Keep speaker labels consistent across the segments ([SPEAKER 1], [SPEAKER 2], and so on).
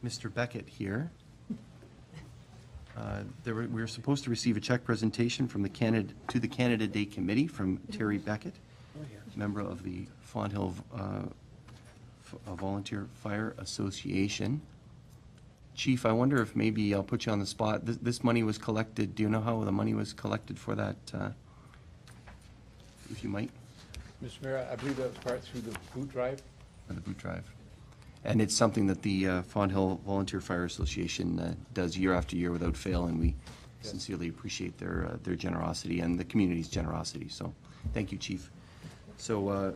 [SPEAKER 1] Mr. Beckett here. We were supposed to receive a check presentation from the Canada Day Committee from Terry Beckett, member of the Fawn Hill Volunteer Fire Association. Chief, I wonder if maybe I'll put you on the spot. This money was collected. Do you know how the money was collected for that? If you might.
[SPEAKER 2] Mr. Mayor, I believe that was part through the boot drive.
[SPEAKER 1] For the boot drive. And it's something that the Fawn Hill Volunteer Fire Association does year after year without fail, and we sincerely appreciate their generosity and the community's generosity. So thank you, Chief. So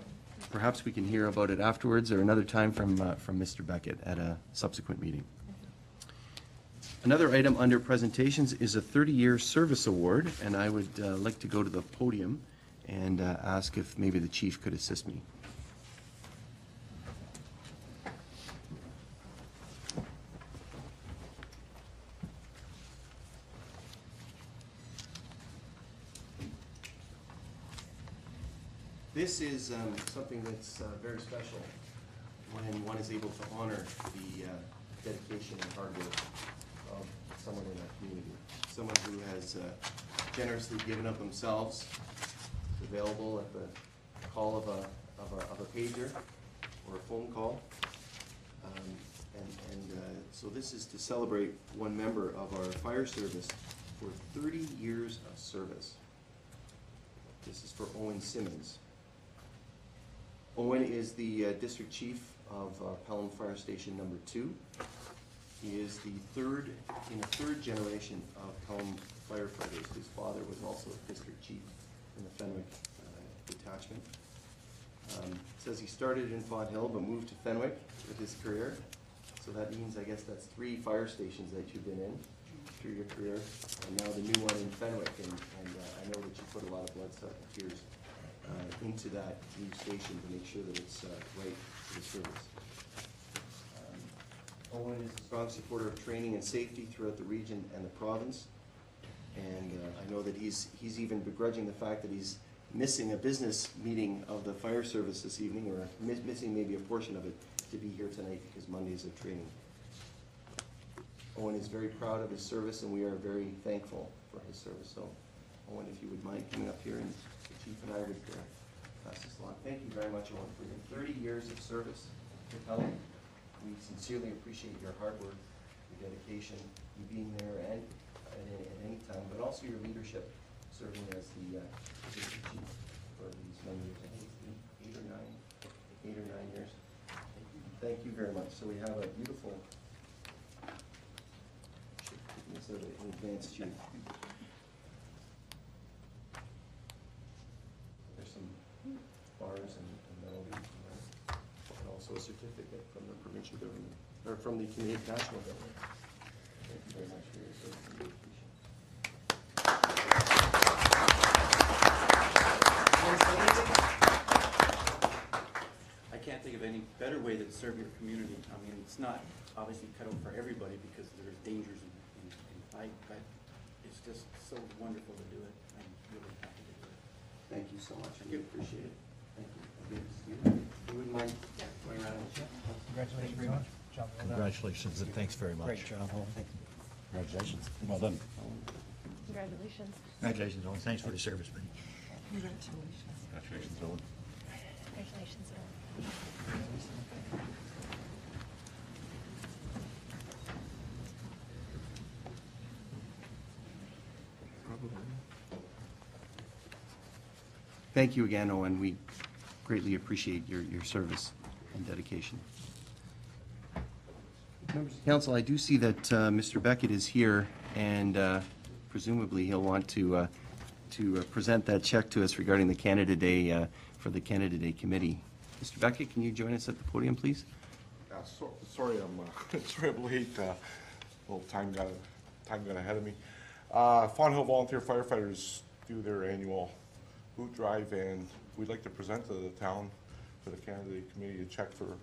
[SPEAKER 1] perhaps we can hear about it afterwards or another time from Mr. Beckett at a subsequent meeting. Another item under presentations is a 30-year service award, and I would like to go to the podium and ask if maybe the Chief could assist me. This is something that's very special when one is able to honor the dedication and hard work of someone in our community. Someone who has generously given up themselves, available at the call of a pager or a phone call. So this is to celebrate one member of our fire service for 30 years of service. This is for Owen Simmons. Owen is the district chief of Pelham Fire Station number 2. He is the third generation of Pelham firefighters. His father was also district chief in the Fenwick detachment. Says he started in Fawn Hill but moved to Fenwick with his career. So that means, I guess that's 3 fire stations that you've been in through your career, and now the new one in Fenwick. And I know that you put a lot of blood, sweat, and tears into that new station to make sure that it's right for the service. Owen is a strong supporter of training and safety throughout the region and the province. And I know that he's even begrudging the fact that he's missing a business meeting of the fire service this evening, or missing maybe a portion of it, to be here tonight because Mondays are training. Owen is very proud of his service, and we are very thankful for his service. So, Owen, if you would mind coming up here, and the Chief and I would pass this along. Thank you very much, Owen, for your 30 years of service to Pelham. We sincerely appreciate your hard work, your dedication, you being there and at any time, but also your leadership, serving as the district chief for these many years. I think it's 8 or 9 years. Thank you very much. So we have a beautiful, sort of an advanced chief. There's some bars and melodies, and also a certificate from the provincial government, or from the Canadian national government. Thank you very much for your service. We appreciate it.
[SPEAKER 3] I can't think of any better way to serve your community. I mean, it's not obviously cut out for everybody because there's dangers in fight, but it's just so wonderful to do it. I'm really happy to do it.
[SPEAKER 1] Thank you so much. I really appreciate it. Thank you. You wouldn't mind going around and check?
[SPEAKER 4] Congratulations very much. Congratulations, and thanks very much.
[SPEAKER 5] Great job, Owen.
[SPEAKER 4] Congratulations. Well done.
[SPEAKER 6] Congratulations.
[SPEAKER 4] Congratulations, Owen. Thanks for the service, man.
[SPEAKER 6] Congratulations.
[SPEAKER 4] Congratulations, Owen.
[SPEAKER 6] Congratulations.
[SPEAKER 1] Thank you again, Owen. We greatly appreciate your service and dedication. Members of Council, I do see that Mr. Beckett is here, and presumably he'll want to present that check to us regarding the Canada Day for the Canada Day Committee. Mr. Beckett, can you join us at the podium, please?
[SPEAKER 7] Sorry, I'm late. A little time got ahead of me. Fawn Hill Volunteer Firefighters do their annual boot drive, and we'd like to present to the town, for the Canada Day Committee, a check for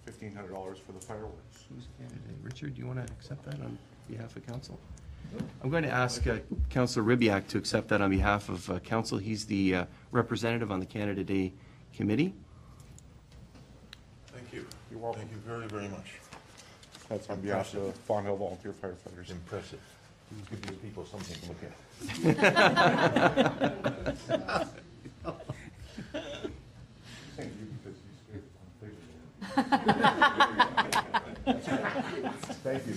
[SPEAKER 7] $1,500 for the fireworks.
[SPEAKER 1] Who's Canada Day? Richard, do you want to accept that on behalf of Council? I'm going to ask Councillor Ribiak to accept that on behalf of Council. He's the representative on the Canada Day Committee.
[SPEAKER 7] Thank you. You're welcome.
[SPEAKER 5] Thank you very, very much.
[SPEAKER 7] That's on behalf of the Fawn Hill Volunteer Firefighters.
[SPEAKER 4] Impressive. You give these people something to look at.
[SPEAKER 7] Thank you, because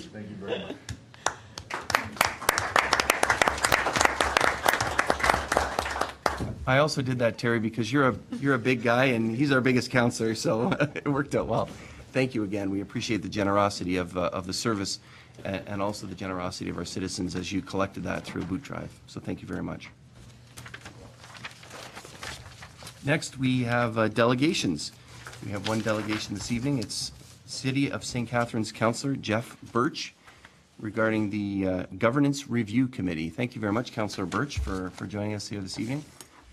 [SPEAKER 4] Thank you very much.
[SPEAKER 1] I also did that, Terry, because you're a big guy and he's our biggest counselor, so it worked out well. Thank you again. We appreciate the generosity of the service and also the generosity of our citizens as you collected that through a boot drive. So thank you very much. Next, we have delegations. We have one delegation this evening. It's City of St. Catharines Councillor Jeff Birch regarding the Governance Review Committee. Thank you very much, Councillor Birch, for joining us here this evening.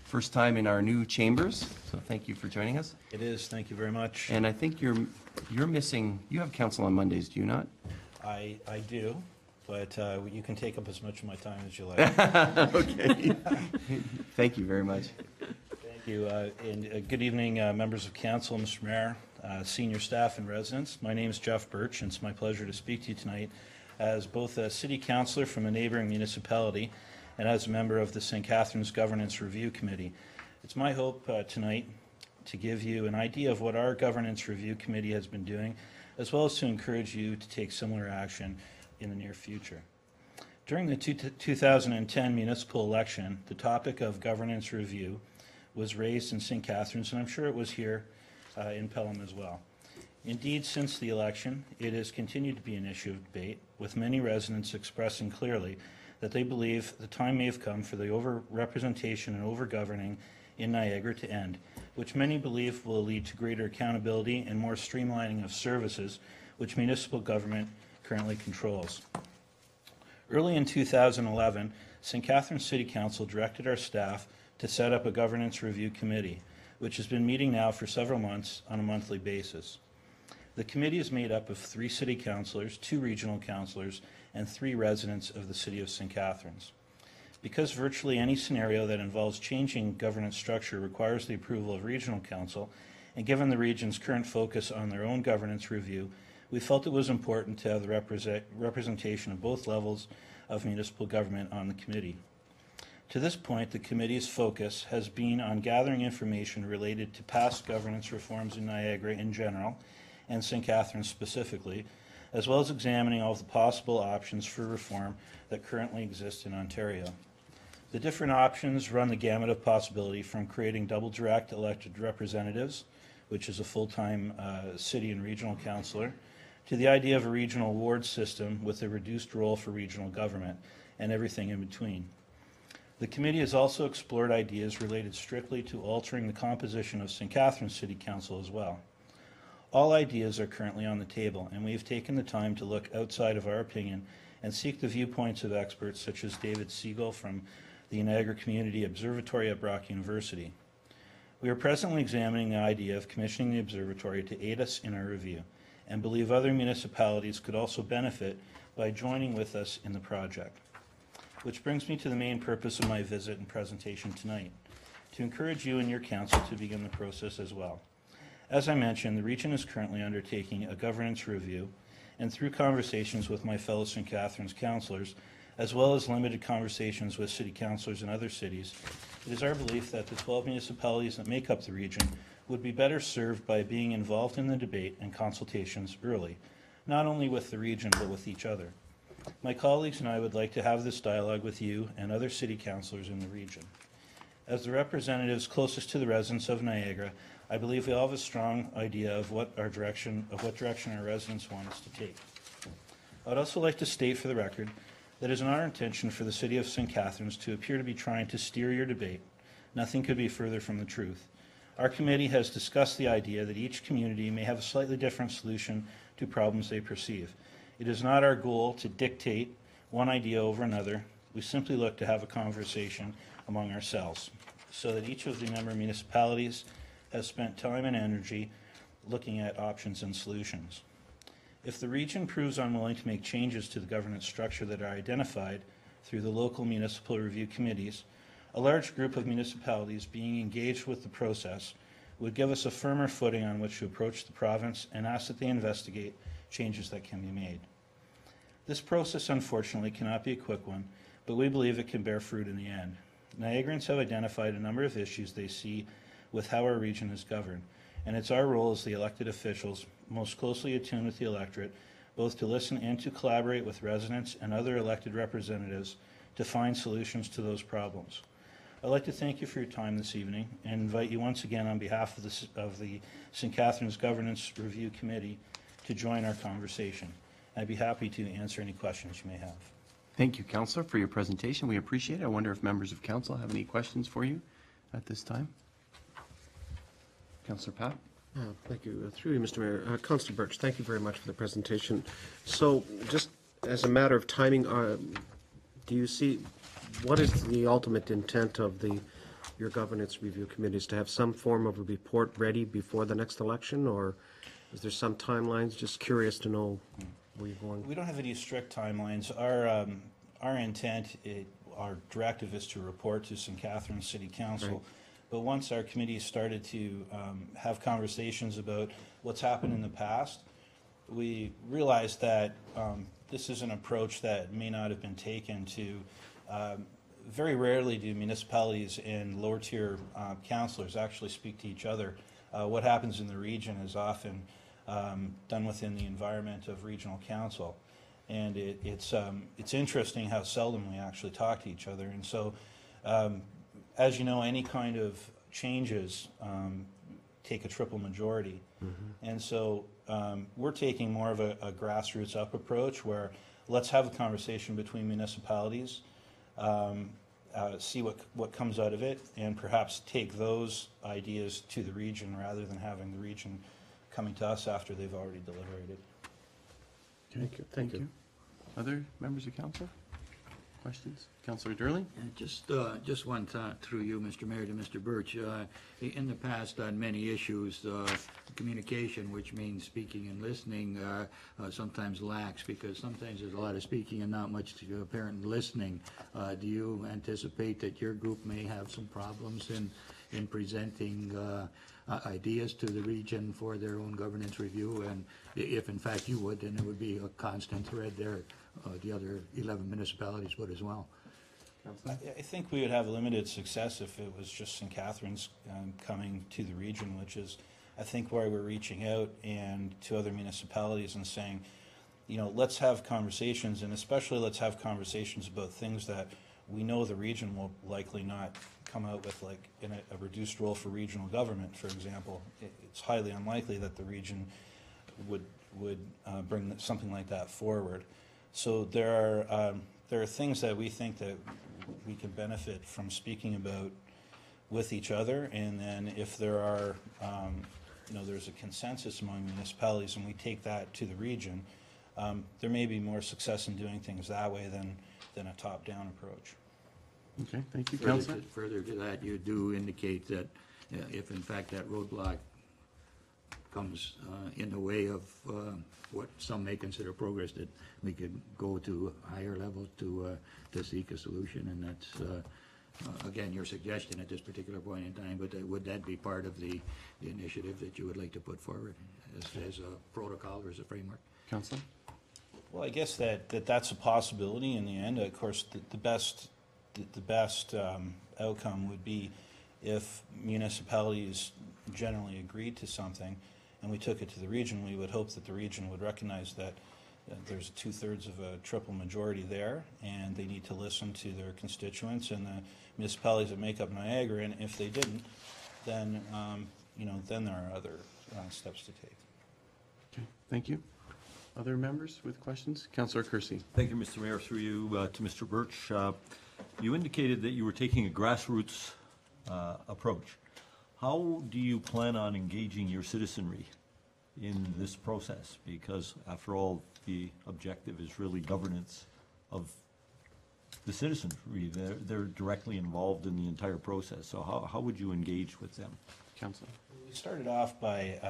[SPEAKER 1] First time in our new chambers, so thank you for joining us.
[SPEAKER 4] It is, thank you very much.
[SPEAKER 1] And I think you're missing, you have council on Mondays, do you not?
[SPEAKER 4] I do, but you can take up as much of my time as you like.
[SPEAKER 1] Okay. Thank you very much.
[SPEAKER 4] Thank you, and good evening, members of council, Mr. Mayor, senior staff and residents. My name is Jeff Birch, and it's my pleasure to speak to you tonight as both a city councillor from a neighboring municipality and as a member of the St. Catharines Governance Review Committee. It's my hope tonight to give you an idea of what our Governance Review Committee has been doing, as well as to encourage you to take similar action in the near future. During the 2010 municipal election, the topic of governance review was raised in St. Catharines, and I'm sure it was here in Pelham as well. Indeed, since the election, it has continued to be an issue of debate, with many residents expressing clearly that they believe the time may have come for the over-representation and over-governing in Niagara to end, which many believe will lead to greater accountability and more streamlining of services which municipal government currently controls. Early in 2011, St. Catharines City Council directed our staff to set up a governance review committee, which has been meeting now for several months on a monthly basis. The committee is made up of 3 city councillors, 2 regional councillors, and 3 residents of the city of St. Catharines. Because virtually any scenario that involves changing governance structure requires the approval of regional council, and given the region's current focus on their own governance review, we felt it was important to have the representation of both levels of municipal government on the committee. To this point, the committee's focus has been on gathering information related to past governance reforms in Niagara in general, and St. Catharines specifically, as well as examining all of the possible options for reform that currently exist in Ontario. The different options run the gamut of possibility from creating double direct elected representatives, which is a full-time city and regional councillor, to the idea of a regional ward system with a reduced role for regional government, and everything in between. The committee has also explored ideas related strictly to altering the composition of St. Catharines City Council as well. All ideas are currently on the table, and we have taken the time to look outside of our opinion and seek the viewpoints of experts such as David Siegel from the Niagara Community Observatory at Brock University. We are presently examining the idea of commissioning the observatory to aid us in our review, and believe other municipalities could also benefit by joining with us in the project. Which brings me to the main purpose of my visit and presentation tonight, to encourage you and your council to begin the process as well. As I mentioned, the region is currently undertaking a governance review, and through conversations with my fellow St. Catharines councillors, as well as limited conversations with city councillors in other cities, it is our belief that the 12 municipalities that make up the region would be better served by being involved in the debate and consultations early, not only with the region but with each other. My colleagues and I would like to have this dialogue with you and other city councillors in the region. As the representatives closest to the residents of Niagara, I believe we all have a strong idea of what direction our residents want us to take. I would also like to state for the record that it is our intention for the City of St. Catharines to appear to be trying to steer your debate. Nothing could be further from the truth. Our committee has discussed the idea that each community may have a slightly different solution to problems they perceive. It is not our goal to dictate one idea over another. We simply look to have a conversation among ourselves so that each of the member municipalities has spent time and energy looking at options and solutions. If the region proves unwilling to make changes to the governance structure that are identified through the local municipal review committees, a large group of municipalities being engaged with the process would give us a firmer footing on which to approach the province and ask that they investigate changes that can be made. This process, unfortunately, cannot be a quick one, but we believe it can bear fruit in the end. Niagarans have identified a number of issues they see with how our region is governed, and it's our role as the elected officials, most closely attuned with the electorate, both to listen and to collaborate with residents and other elected representatives to find solutions to those problems. I'd like to thank you for your time this evening and invite you once again on behalf of the St. Catharines Governance Review Committee to join our conversation. I'd be happy to answer any questions you may have.
[SPEAKER 1] Thank you, Councillor, for your presentation. We appreciate it. I wonder if members of council have any questions for you at this time. Councillor Pat?
[SPEAKER 5] Thank you. Through you, Mr. Mayor. Councillor Birch, thank you very much for the presentation. So just as a matter of timing, do you see, what is the ultimate intent of your governance review committees? To have some form of a report ready before the next election, or is there some timelines? Just curious to know where you're going.
[SPEAKER 4] We don't have any strict timelines. Our intent, our directive is to report to St. Catharines City Council.
[SPEAKER 5] Right.
[SPEAKER 4] But once our committee started to have conversations about what's happened in the past, we realized that this is an approach that may not have been taken to. Very rarely do municipalities and lower tier councillors actually speak to each other. What happens in the region is often done within the environment of regional council. And it's interesting how seldom we actually talk to each other. And so, as you know, any kind of changes take a triple majority. Mm-hmm. And so we're taking more of a grassroots up approach where let's have a conversation between municipalities, see what comes out of it, and perhaps take those ideas to the region rather than having the region coming to us after they've already deliberated.
[SPEAKER 5] Thank you. Thank you.
[SPEAKER 1] Other members of council? Questions? Councillor Durling?
[SPEAKER 8] Just one thought through you, Mr. Mayor, to Mr. Birch. In the past, on many issues, communication, which means speaking and listening, sometimes lacks because sometimes there's a lot of speaking and not much apparent listening. Do you anticipate that your group may have some problems in presenting ideas to the region for their own governance review? And if in fact you would, then it would be a constant thread there. The other 11 municipalities would as well.
[SPEAKER 4] I think we would have limited success if it was just St. Catharines coming to the region, which is, I think, why we're reaching out and to other municipalities and saying, you know, let's have conversations, and especially let's have conversations about things that we know the region will likely not come out with, like in a reduced role for regional government, for example. It's highly unlikely that the region would bring something like that forward. So there are things that we think that we can benefit from speaking about with each other, and then if there are, there's a consensus among municipalities, and we take that to the region, there may be more success in doing things that way than a top-down approach.
[SPEAKER 1] Okay, thank you, Councillor.
[SPEAKER 8] Further to that, you do indicate that if in fact that roadblock comes in the way of what some may consider progress, that we could go to higher levels to seek a solution, and that's again your suggestion at this particular point in time. But would that be part of the initiative that you would like to put forward as a protocol or as a framework?
[SPEAKER 1] Councillor?
[SPEAKER 4] Well, I guess that's a possibility in the end. Of course, the best outcome would be if municipalities generally agreed to something and we took it to the region. We would hope that the region would recognize that there's 2/3 of a triple majority there, and they need to listen to their constituents and the municipalities that make up Niagara. And if they didn't, then then there are other steps to take.
[SPEAKER 1] Okay, thank you. Other members with questions? Councillor Kersey.
[SPEAKER 9] Thank you, Mr. Mayor. Through you to Mr. Birch. You indicated that you were taking a grassroots approach. How do you plan on engaging your citizenry in this process? Because after all, the objective is really governance of the citizenry. They're directly involved in the entire process. So how would you engage with them?
[SPEAKER 1] Councillor.
[SPEAKER 4] We started off by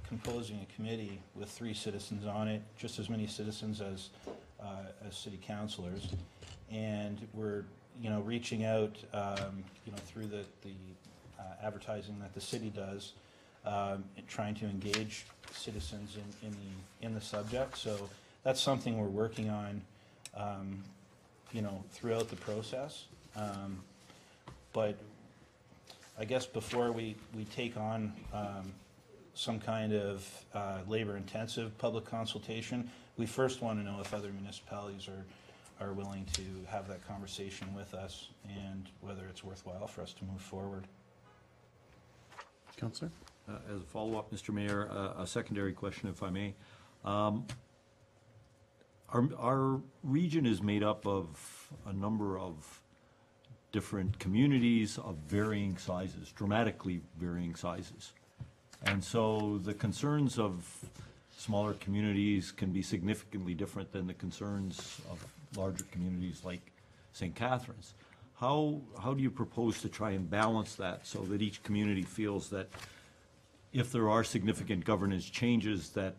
[SPEAKER 4] composing a committee with 3 citizens on it, just as many citizens as city councilors, and we're reaching out through the advertising that the city does, trying to engage citizens in the subject. So that's something we're working on, throughout the process. But I guess before we take on some kind of labor-intensive public consultation, we first want to know if other municipalities are willing to have that conversation with us and whether it's worthwhile for us to move forward.
[SPEAKER 5] Councillor?
[SPEAKER 9] As a follow-up, Mr. Mayor, a secondary question, if I may. Our region is made up of a number of different communities of varying sizes, dramatically varying sizes. And so the concerns of smaller communities can be significantly different than the concerns of larger communities like St. Catharines. How do you propose to try and balance that so that each community feels that if there are significant governance changes, that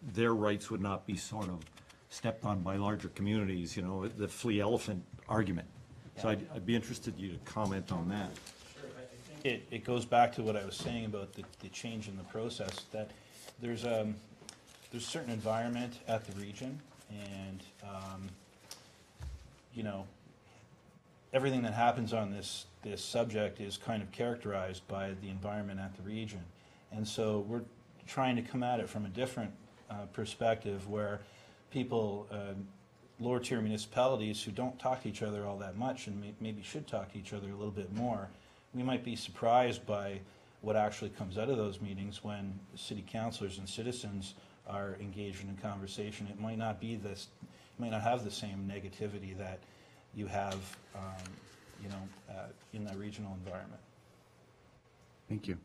[SPEAKER 9] their rights would not be sort of stepped on by larger communities, the flea elephant argument? So I'd be interested in you to comment on that.
[SPEAKER 4] It goes back to what I was saying about the change in the process, that there's a certain environment at the region, and everything that happens on this subject is kind of characterized by the environment at the region. And so we're trying to come at it from a different perspective, where people, lower tier municipalities who don't talk to each other all that much and maybe should talk to each other a little bit more, we might be surprised by what actually comes out of those meetings when city councilors and citizens are engaged in a conversation. It might not be this, it might not have the same negativity that you have, in that regional environment.
[SPEAKER 1] Thank you.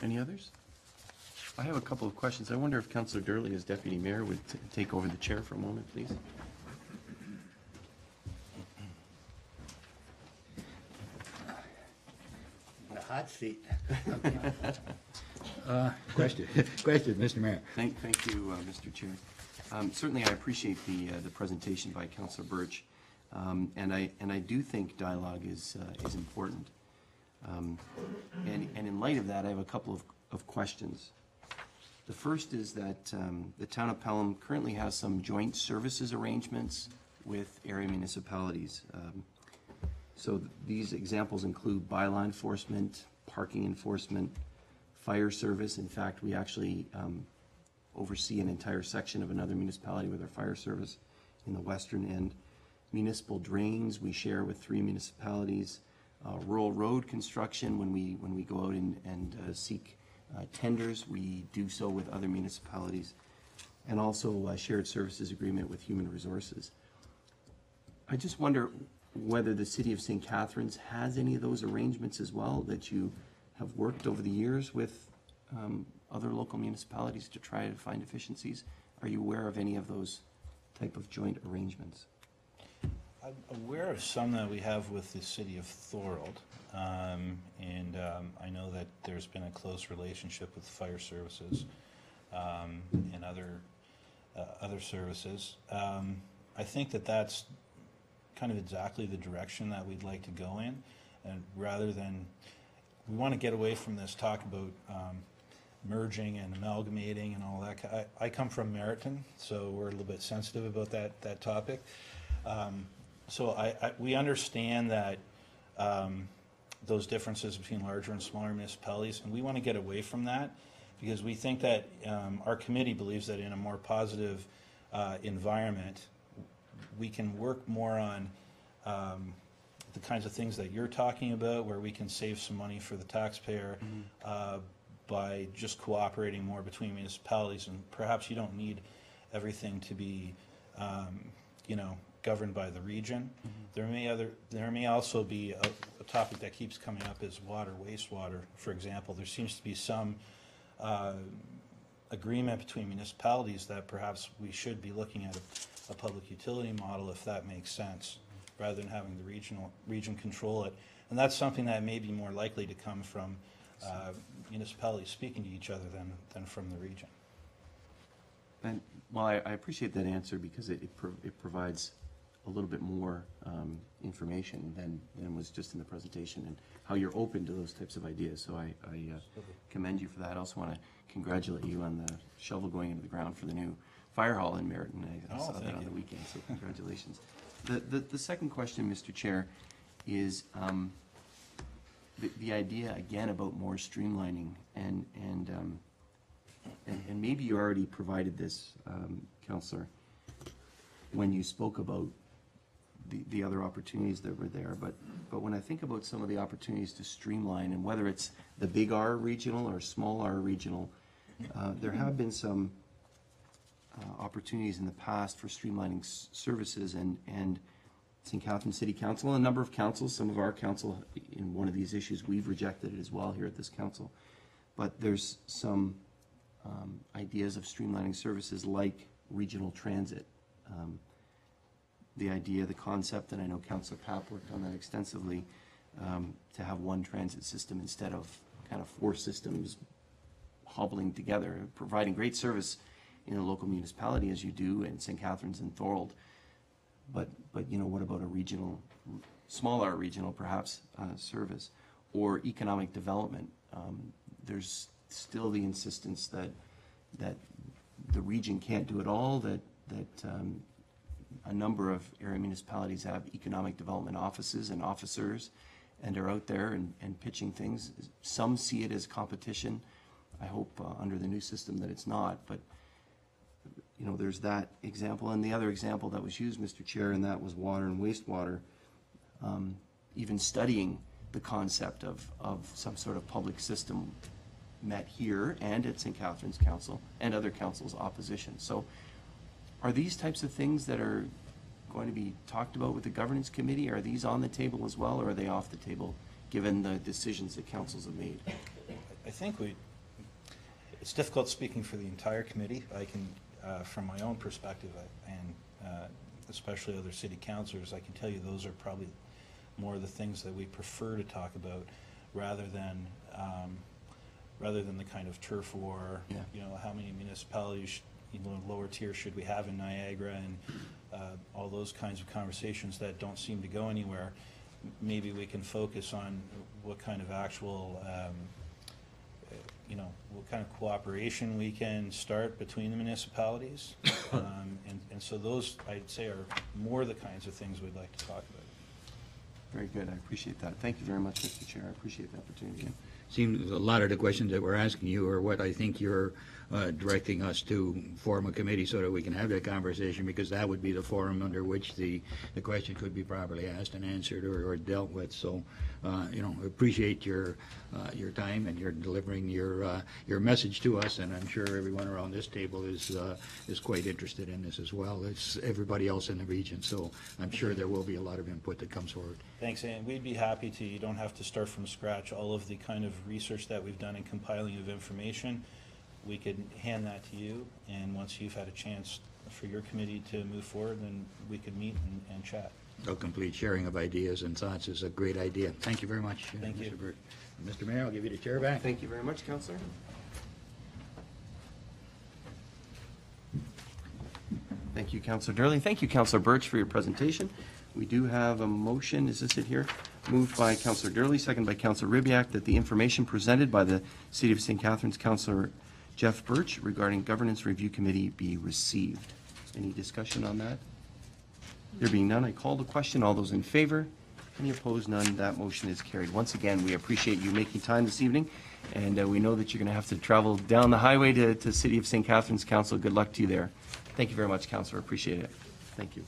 [SPEAKER 1] Any others? I have a couple of questions. I wonder if Councillor Durley, as Deputy Mayor, would take over the chair for a moment, please.
[SPEAKER 8] The hot seat. Question, Mr. Mayor.
[SPEAKER 1] Thank you, Mr. Chair. Certainly, I appreciate the presentation by Councillor Birch, and I do think dialogue is important. And in light of that, I have a couple of questions. The first is that the town of Pelham currently has some joint services arrangements with area municipalities. So these examples include bylaw enforcement, parking enforcement, fire service. In fact, we actually oversee an entire section of another municipality with our fire service in the western end. Municipal drains, we share with 3 municipalities. Rural road construction, when we go out and seek tenders, we do so with other municipalities. And also a shared services agreement with human resources. I just wonder whether the city of St. Catharines has any of those arrangements as well, that you have worked over the years with other local municipalities to try to find efficiencies. Are you aware of any of those type of joint arrangements?
[SPEAKER 4] I'm aware of some that we have with the city of Thorold, and I know that there's been a close relationship with fire services and other services. I think that's kind of exactly the direction that we'd like to go in, and rather than, we want to get away from this talk about merging and amalgamating and all that. I come from Meriton, so we're a little bit sensitive about that topic. So we understand that those differences between larger and smaller municipalities, and we want to get away from that, because we think that our committee believes that in a more positive environment, we can work more on the kinds of things that you're talking about, where we can save some money for the taxpayer by just cooperating more between municipalities, and perhaps you don't need everything to be governed by the region. There may also be a topic that keeps coming up is water, wastewater, for example. There seems to be some agreement between municipalities that perhaps we should be looking at a public utility model, if that makes sense, rather than having the region control it. And that's something that may be more likely to come from municipalities speaking to each other than from the region.
[SPEAKER 1] And, well, I appreciate that answer, because it provides a little bit more information than was just in the presentation, and how you're open to those types of ideas. So I commend you for that. I also want to congratulate you on the shovel going into the ground for the new fire hall in Merritton. I saw that
[SPEAKER 4] thank
[SPEAKER 1] on
[SPEAKER 4] you.
[SPEAKER 1] the weekend, so congratulations. The second question, Mr. Chair, is the idea again about more streamlining, and maybe you already provided this, Councillor, when you spoke about the other opportunities that were there, but when I think about some of the opportunities to streamline, and whether it's the big R regional or small R regional, there have been some opportunities in the past for streamlining services, and St. Catharines City Council, a number of councils, some of our council, in one of these issues, we've rejected it as well here at this council. But there's some ideas of streamlining services like regional transit. The idea, the concept, and I know Councillor Papp worked on that extensively, to have one transit system instead of kind of four systems hobbling together, providing great service in a local municipality as you do in St. Catharines and Thorold. But you know, what about a regional, smaller regional perhaps, service, or economic development? There's still the insistence that the region can't do it all, that a number of area municipalities have economic development offices and officers, and are out there and pitching things. Some see it as competition. I hope under the new system that it's not, but you know, there's that example. And the other example that was used, Mr. Chair, and that was water and wastewater, even studying the concept of some sort of public system met here and at St. Catharines Council and other councils' opposition. So are these types of things that are going to be talked about with the governance committee? Are these on the table as well, or are they off the table given the decisions that councils have made?
[SPEAKER 4] I think it's difficult speaking for the entire committee. I can, from my own perspective, and especially other city councillors, I can tell you those are probably more the things that we prefer to talk about, rather than the kind of turf war.
[SPEAKER 1] Yeah.
[SPEAKER 4] You know, how many municipalities, lower tier should we have in Niagara, and all those kinds of conversations that don't seem to go anywhere. Maybe we can focus on what kind of actual, what kind of cooperation we can start between the municipalities. And so those, I'd say, are more the kinds of things we'd like to talk about.
[SPEAKER 1] Very good. I appreciate that. Thank you very much, Mr. Chair. I appreciate the opportunity.
[SPEAKER 8] Seems a lot of the questions that we're asking you are what I think you're directing us to form a committee so that we can have that conversation, because that would be the forum under which the question could be properly asked and answered or dealt with. So, appreciate your time and your delivering your message to us, and I'm sure everyone around this table is quite interested in this as well as everybody else in the region. So I'm sure there will be a lot of input that comes forward.
[SPEAKER 4] Thanks, and we'd be happy to. You don't have to start from scratch. All of the kind of research that we've done in compiling of information, we could hand that to you, and once you've had a chance for your committee to move forward, then we could meet and chat.
[SPEAKER 8] A complete sharing of ideas and thoughts is a great idea. Thank you very much,
[SPEAKER 4] Thank you.
[SPEAKER 8] Mr. Burt. Mr. Mayor, I'll give you the chair back.
[SPEAKER 1] Thank you very much, Councillor. Thank you, Councillor Durley. Thank you, Councillor Birch, for your presentation. We do have a motion, is this it here? Moved by Councillor Durley, second by Councillor Ribbiak, that the information presented by the City of St. Catharines Councillor Jeff Birch regarding Governance Review Committee be received. Any discussion on that? There being none, I call the question. All those in favor? Any opposed? None. That motion is carried. Once again, we appreciate you making time this evening, and we know that you're going to have to travel down the highway to City of St. Catharines Council. Good luck to you there. Thank you very much, Councillor. Appreciate it. Thank you.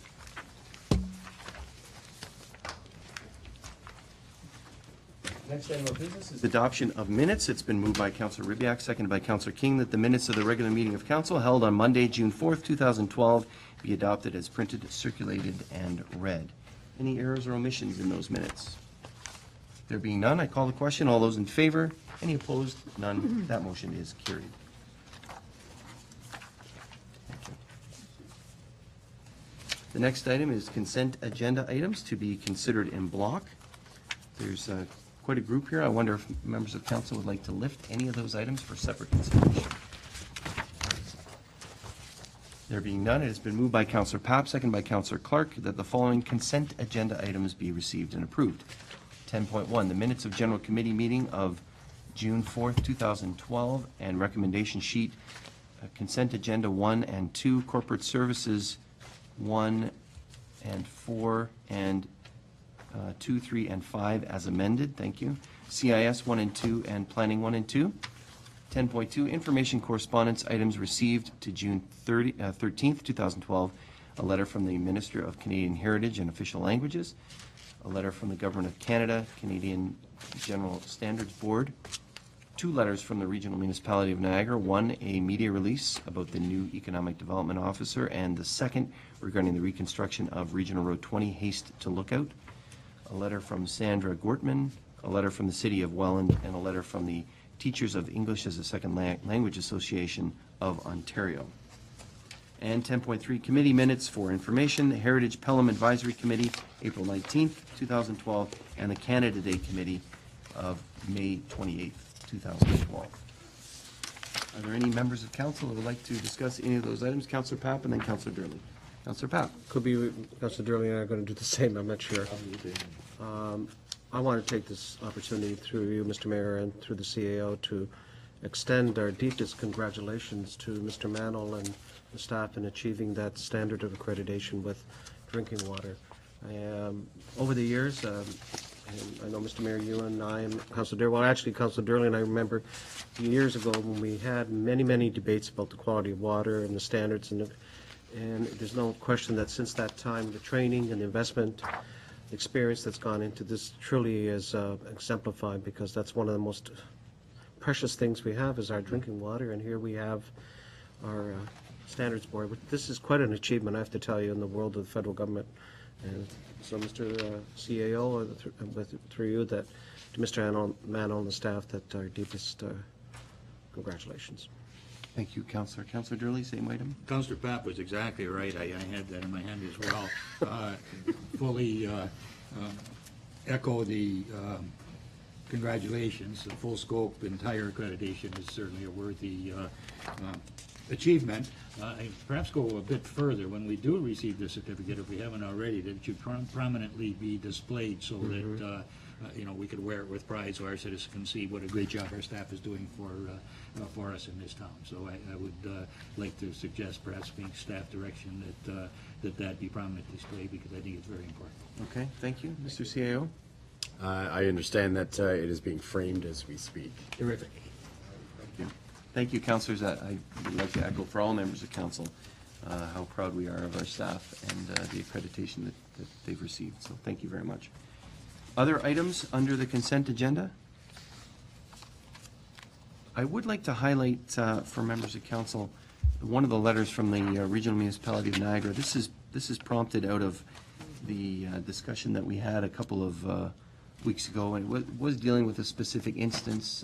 [SPEAKER 1] Next item of business is adoption of minutes. It's been moved by Councillor Ribbiak, seconded by Councillor King, that the minutes of the regular meeting of council held on Monday, June 4th, 2012 be adopted as printed, circulated, and read. Any errors or omissions in those minutes? There being none, I call the question. All those in favor? Any opposed? None. That motion is carried. Thank you. The next item is consent agenda items to be considered in block. There's quite a group here. I wonder if members of council would like to lift any of those items for separate consideration. There being none, it has been moved by Councillor Papp, second by Councillor Clark, that the following consent agenda items be received and approved. 10.1, the minutes of general committee meeting of June 4th, 2012, and recommendation sheet, consent agenda 1 and 2, corporate services 1 and 4, and 2, 3, and 5 as amended. Thank you. CIS 1 and 2, and planning 1 and 2. 10.2, information correspondence items received to June 13th, 2012. A letter from the Minister of Canadian Heritage and Official Languages. A letter from the Government of Canada, Canadian General Standards Board. 2 letters from the Regional Municipality of Niagara. 1, a media release about the new Economic Development Officer, and the second regarding the reconstruction of Regional Road 20, Haste to Lookout. A letter from Sandra Gortman, a letter from the City of Welland, and a letter from the Teachers of English as a Second Language Association of Ontario. And 10.3, committee minutes for information, the Heritage Pelham Advisory Committee, April 19th, 2012, and the Canada Day Committee of May 28th, 2012. Are there any members of council who would like to discuss any of those items? Councillor Papp and then Councillor Durley. Councillor Papp.
[SPEAKER 5] Could be, Councillor Durley and I are going to do the same, I'm not sure. I want to take this opportunity through you, Mr. Mayor, and through the CAO to extend our deepest congratulations to Mr. Mantle and the staff in achieving that standard of accreditation with drinking water. Over the years, and I know, Mr. Mayor, you and I and Councillor Durley, well, actually, Councillor Durley and I remember years ago when we had many, many debates about the quality of water and the standards, and there's no question that since that time, the training and the investment experience that's gone into this truly is exemplified, because that's one of the most precious things we have is our drinking water, and here we have our standards board. This is quite an achievement, I have to tell you, in the world of the federal government. And so, Mr. CAO, through you, that to Mr. Mantle and the staff, that our deepest congratulations.
[SPEAKER 1] Thank you, Councillor. Councillor Durley, same item.
[SPEAKER 8] Councillor Papp was exactly right. I had that in my hand as well. Fully echo the congratulations. The full scope, entire accreditation is certainly a worthy achievement. Perhaps go a bit further. When we do receive the certificate, if we haven't already, that it should prominently be displayed so that we could wear it with pride, so our citizens can see what a great job our staff is doing for us in this town. So I would like to suggest, perhaps being staff direction, that be prominently displayed, because I think it's very important.
[SPEAKER 1] Okay, thank you. Mr. CAO?
[SPEAKER 10] I understand that it is being framed as we speak.
[SPEAKER 8] Terrific.
[SPEAKER 1] Thank you, councillors. I would like to echo for all members of council how proud we are of our staff and the accreditation that they've received. So thank you very much. Other items under the consent agenda? I would like to highlight for members of council one of the letters from the Regional Municipality of Niagara. This is prompted out of the discussion that we had a couple of weeks ago, and it was dealing with a specific instance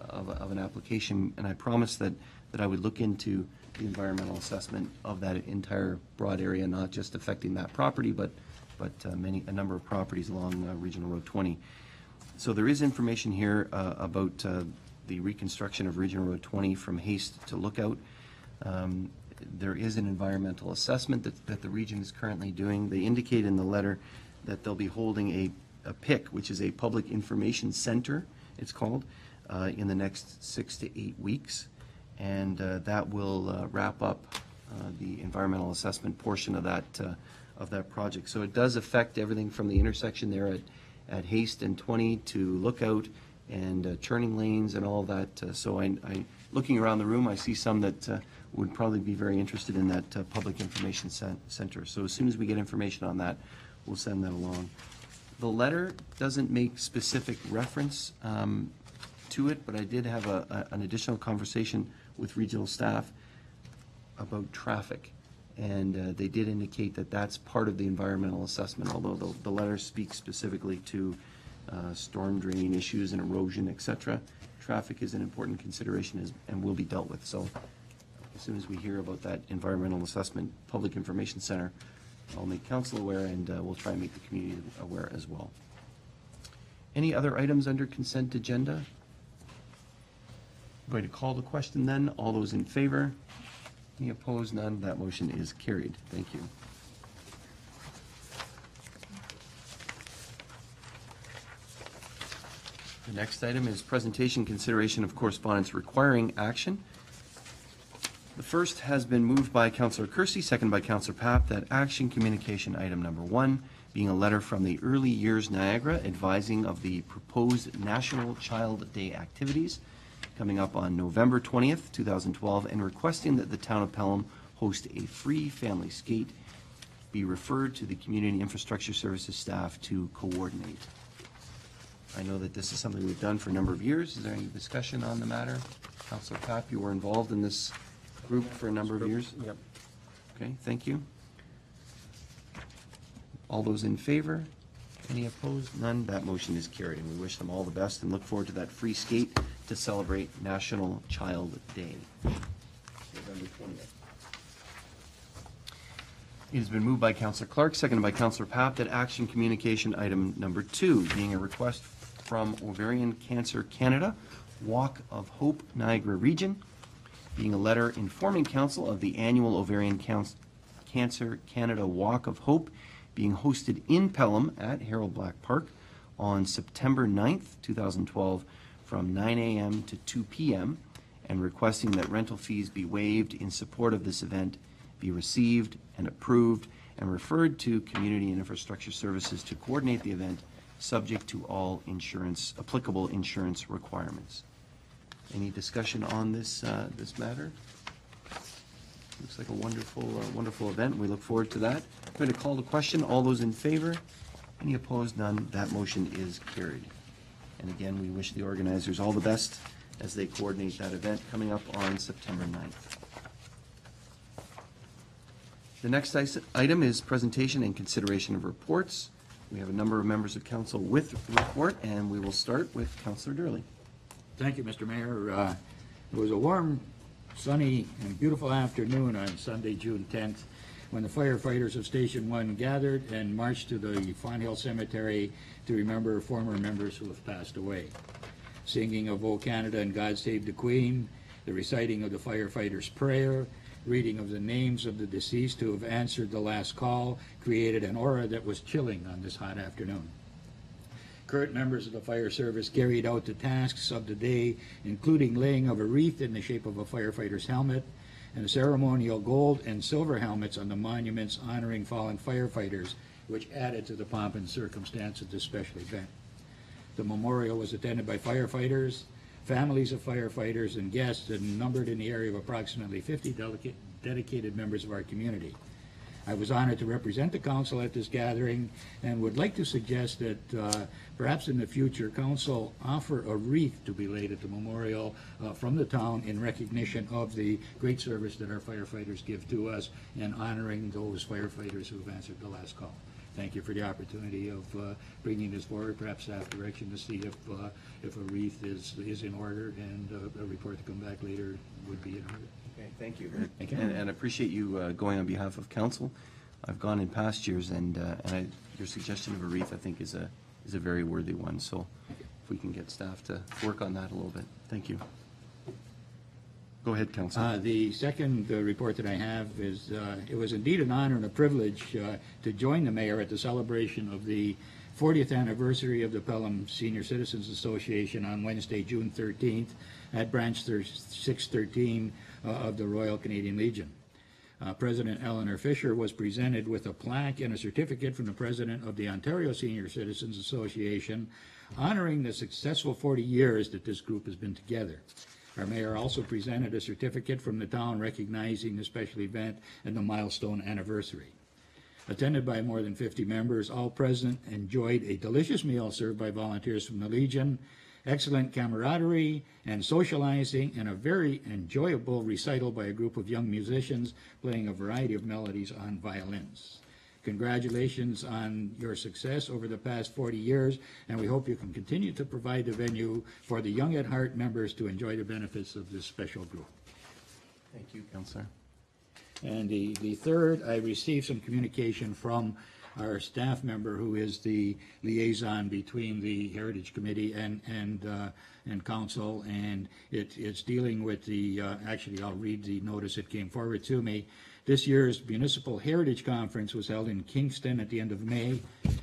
[SPEAKER 1] of an application, and I promised that I would look into the environmental assessment of that entire broad area, not just affecting that property, but a number of properties along Regional Road 20. So there is information here about the reconstruction of Regional Road 20 from Haste to Lookout. There is an environmental assessment that the region is currently doing. They indicate in the letter that they'll be holding a PIC, which is a Public Information Center, it's called, in the next 6 to 8 weeks. And that will wrap up the environmental assessment portion of that project. So it does affect everything from the intersection there at Haste and 20 to Lookout and turning lanes and all that. So I looking around the room, I see some that would probably be very interested in that Public Information Center. So as soon as we get information on that, we'll send that along. The letter doesn't make specific reference to it, but I did have an additional conversation with regional staff about traffic. And they did indicate that that's part of the environmental assessment, although the letter speaks specifically to storm drain issues and erosion, etc. Traffic is an important consideration and will be dealt with. So as soon as we hear about that environmental assessment Public Information Center, I'll make council aware, and we'll try and make the community aware as well. Any other items under consent agenda? I'm going to call the question then. All those in favor? Any opposed? None. That motion is carried. Thank you. The next item is presentation consideration of correspondence requiring action. The first has been moved by Councillor Kersey, second by Councillor Papp, that action communication item number 1, being a letter from the Early Years Niagara advising of the proposed National Child Day activities coming up on November 20th, 2012, and requesting that the town of Pelham host a free family skate, be referred to the Community Infrastructure Services staff to coordinate. I know that this is something we've done for a number of years. Is there any discussion on the matter? Councillor Papp, you were involved in this group for a number of years?
[SPEAKER 5] Yep.
[SPEAKER 1] Okay, thank you. All those in favor? Any opposed? None. That motion is carried, and we wish them all the best and look forward to that free skate to celebrate National Child Day, November 20th. It has been moved by Councillor Clark, seconded by Councillor Papp, that action communication item number 2, being a request from Ovarian Cancer Canada, Walk of Hope, Niagara Region, being a letter informing council of the annual Ovarian Cancer Canada Walk of Hope being hosted in Pelham at Harold Black Park on September 9th, 2012, from 9 a.m. to 2 p.m., and requesting that rental fees be waived in support of this event, be received and approved and referred to Community and Infrastructure Services to coordinate the event, subject to all applicable insurance requirements. Any discussion on this matter? Looks like a wonderful event. We look forward to that. I'm going to call the question. All those in favor? Any opposed? None. That motion is carried. And again, we wish the organizers all the best as they coordinate that event coming up on September 9th. The next item is presentation and consideration of reports. We have a number of members of council with report, and we will start with Councillor Durley.
[SPEAKER 8] Thank you, Mr. Mayor. It was a warm, sunny, and beautiful afternoon on Sunday, June 10th, when the firefighters of Station 1 gathered and marched to the Fawn Hill Cemetery to remember former members who have passed away. Singing of O Canada and God Save the Queen, the reciting of the firefighters' prayer, reading of the names of the deceased who have answered the last call created an aura that was chilling on this hot afternoon. Current members of the fire service carried out the tasks of the day, including laying of a wreath in the shape of a firefighter's helmet and ceremonial gold and silver helmets on the monuments honoring fallen firefighters, which added to the pomp and circumstance of this special event. The memorial was attended by firefighters, families of firefighters, and guests, and numbered in the area of approximately 50 dedicated members of our community. I was honored to represent the council at this gathering and would like to suggest that perhaps in the future, council offer a wreath to be laid at the memorial from the town in recognition of the great service that our firefighters give to us and honoring those firefighters who have answered the last call. Thank you for the opportunity of bringing this forward, perhaps staff direction to see if a wreath is in order, and a report to come back later would be in order.
[SPEAKER 1] Okay, thank you.
[SPEAKER 8] Thank you.
[SPEAKER 1] And appreciate you going on behalf of council. I've gone in past years, and your suggestion of a wreath, I think, is a very worthy one. So if we can get staff to work on that a little bit. Thank you. Go ahead, Councillor.
[SPEAKER 8] The second report that I have is, it was indeed an honor and a privilege to join the mayor at the celebration of the 40th anniversary of the Pelham Senior Citizens Association on Wednesday, June 13th at Branch 613 of the Royal Canadian Legion. President Eleanor Fisher was presented with a plaque and a certificate from the president of the Ontario Senior Citizens Association honoring the successful 40 years that this group has been together. Our mayor also presented a certificate from the town recognizing the special event and the milestone anniversary. Attended by more than 50 members, all present enjoyed a delicious meal served by volunteers from the Legion, excellent camaraderie and socializing, and a very enjoyable recital by a group of young musicians playing a variety of melodies on violins. Congratulations on your success over the past 40 years, and we hope you can continue to provide the venue for the Young at Heart members to enjoy the benefits of this special group.
[SPEAKER 1] Thank you, Councillor.
[SPEAKER 8] And the third, I received some communication from our staff member who is the liaison between the Heritage Committee and Council, and it's dealing with the, actually, I'll read the notice that came forward to me. This year's Municipal Heritage Conference was held in Kingston at the end of May.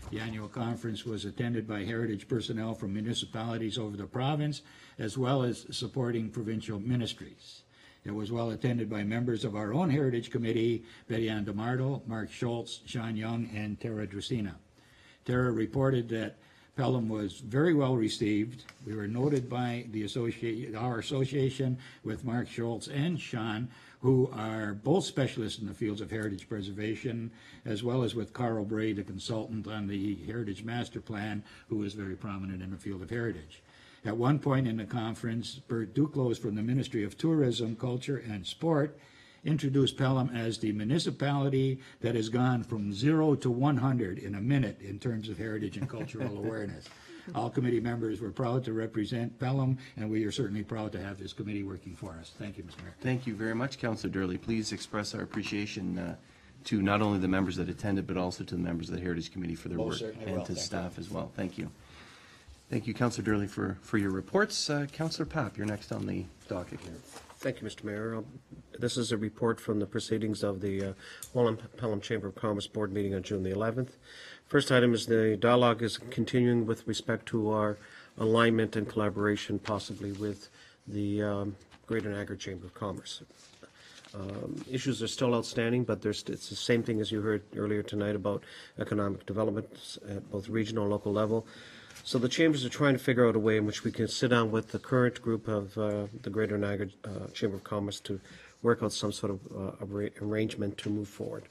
[SPEAKER 8] The annual conference was attended by heritage personnel from municipalities over the province, as well as supporting provincial ministries. It was well attended by members of our own Heritage Committee, Betty Ann DeMardo, Mark Schultz, Sean Young, and Tara Dracina. Tara reported that Pelham was very well received. We were noted by our association with Mark Schultz and Sean, who are both specialists in the fields of heritage preservation, as well as with Carl Bray, the consultant on the Heritage Master Plan, who is very prominent in the field of heritage. At one point in the conference, Bert Duclos from the Ministry of Tourism, Culture, and Sport introduced Pelham as the municipality that has gone from 0 to 100 in a minute in terms of heritage and cultural awareness. All committee members were proud to represent Pelham, and we are certainly proud to have this committee working for us. Thank you, Mr. Mayor.
[SPEAKER 1] Thank you very much, Councillor Durley. Please express our appreciation to not only the members that attended, but also to the members of the Heritage Committee for their
[SPEAKER 8] Most
[SPEAKER 1] work,
[SPEAKER 8] certainly
[SPEAKER 1] and
[SPEAKER 8] will.
[SPEAKER 1] to
[SPEAKER 8] Thank
[SPEAKER 1] staff as well. Thank you. Thank you, Councillor Durley, for your reports. Councillor Papp, you're next on the docket here.
[SPEAKER 5] Thank you, Mr. Mayor. This is a report from the proceedings of the Pelham Chamber of Commerce Board meeting on June the 11th. First item is the dialogue is continuing with respect to our alignment and collaboration possibly with the Greater Niagara Chamber of Commerce. Issues are still outstanding, but it's the same thing as you heard earlier tonight about economic development at both regional and local level. So the chambers are trying to figure out a way in which we can sit down with the current group of the Greater Niagara Chamber of Commerce to work out some sort of arrangement to move forward.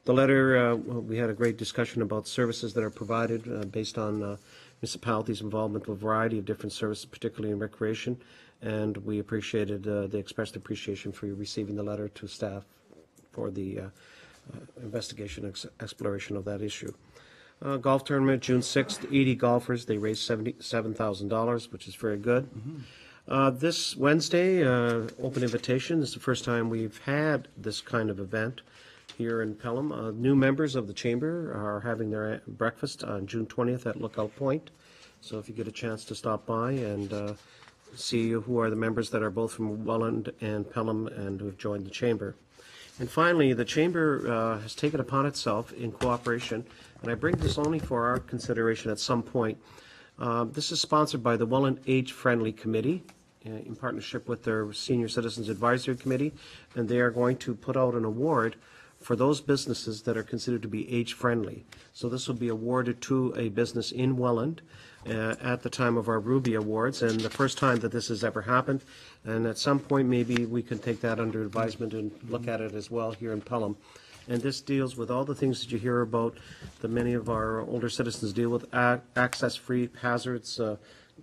[SPEAKER 5] The letter, we had a great discussion about services that are provided based on municipalities' involvement with a variety of different services, particularly in recreation, and we appreciated, they expressed appreciation for you receiving the letter to staff for the investigation and exploration of that issue. Golf tournament, June 6th, 80 golfers. They raised $77,000, which is very good. This Wednesday, open invitation. This is the first time we've had this kind of event here in Pelham. New members of the chamber are having their breakfast on June 20th at Lookout Point. So if you get a chance to stop by and see who are the members that are both from Welland and Pelham and who have joined the chamber. And finally, the chamber has taken upon itself in cooperation, and I bring this only for our consideration at some point. This is sponsored by the Welland Age Friendly Committee in partnership with their Senior Citizens Advisory Committee, and they are going to put out an award for those businesses that are considered to be age friendly. So this will be awarded to a business in Welland at the time of our Ruby Awards, and the first time that this has ever happened. And at some point, maybe we can take that under advisement and look at it as well here in Pelham. And this deals with all the things that you hear about that many of our older citizens deal with, access-free hazards,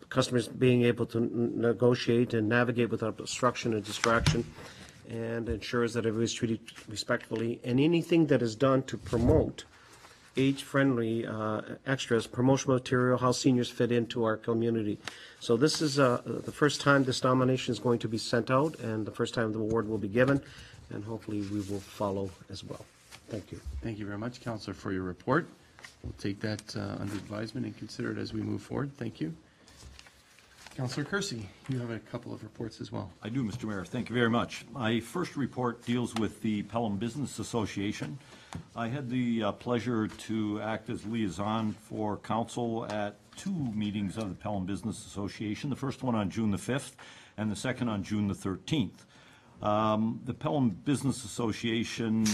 [SPEAKER 5] customers being able to negotiate and navigate without obstruction and distraction, and ensures that everybody's treated respectfully. And anything that is done to promote age-friendly extras, promotional material, how seniors fit into our community. So this is the first time this nomination is going to be sent out, and the first time the award will be given, and hopefully we will follow as well. Thank you.
[SPEAKER 1] Thank you very much, Councillor, for your report. We'll take that under advisement and consider it as we move forward. Thank you. Councillor Kersey, you have a couple of reports as well.
[SPEAKER 9] I do, Mr. Mayor. Thank you very much. My first report deals with the Pelham Business Association. I had the pleasure to act as liaison for council at 2 meetings of the Pelham Business Association, the first one on June the 5th and the second on June the 13th. The Pelham Business Association,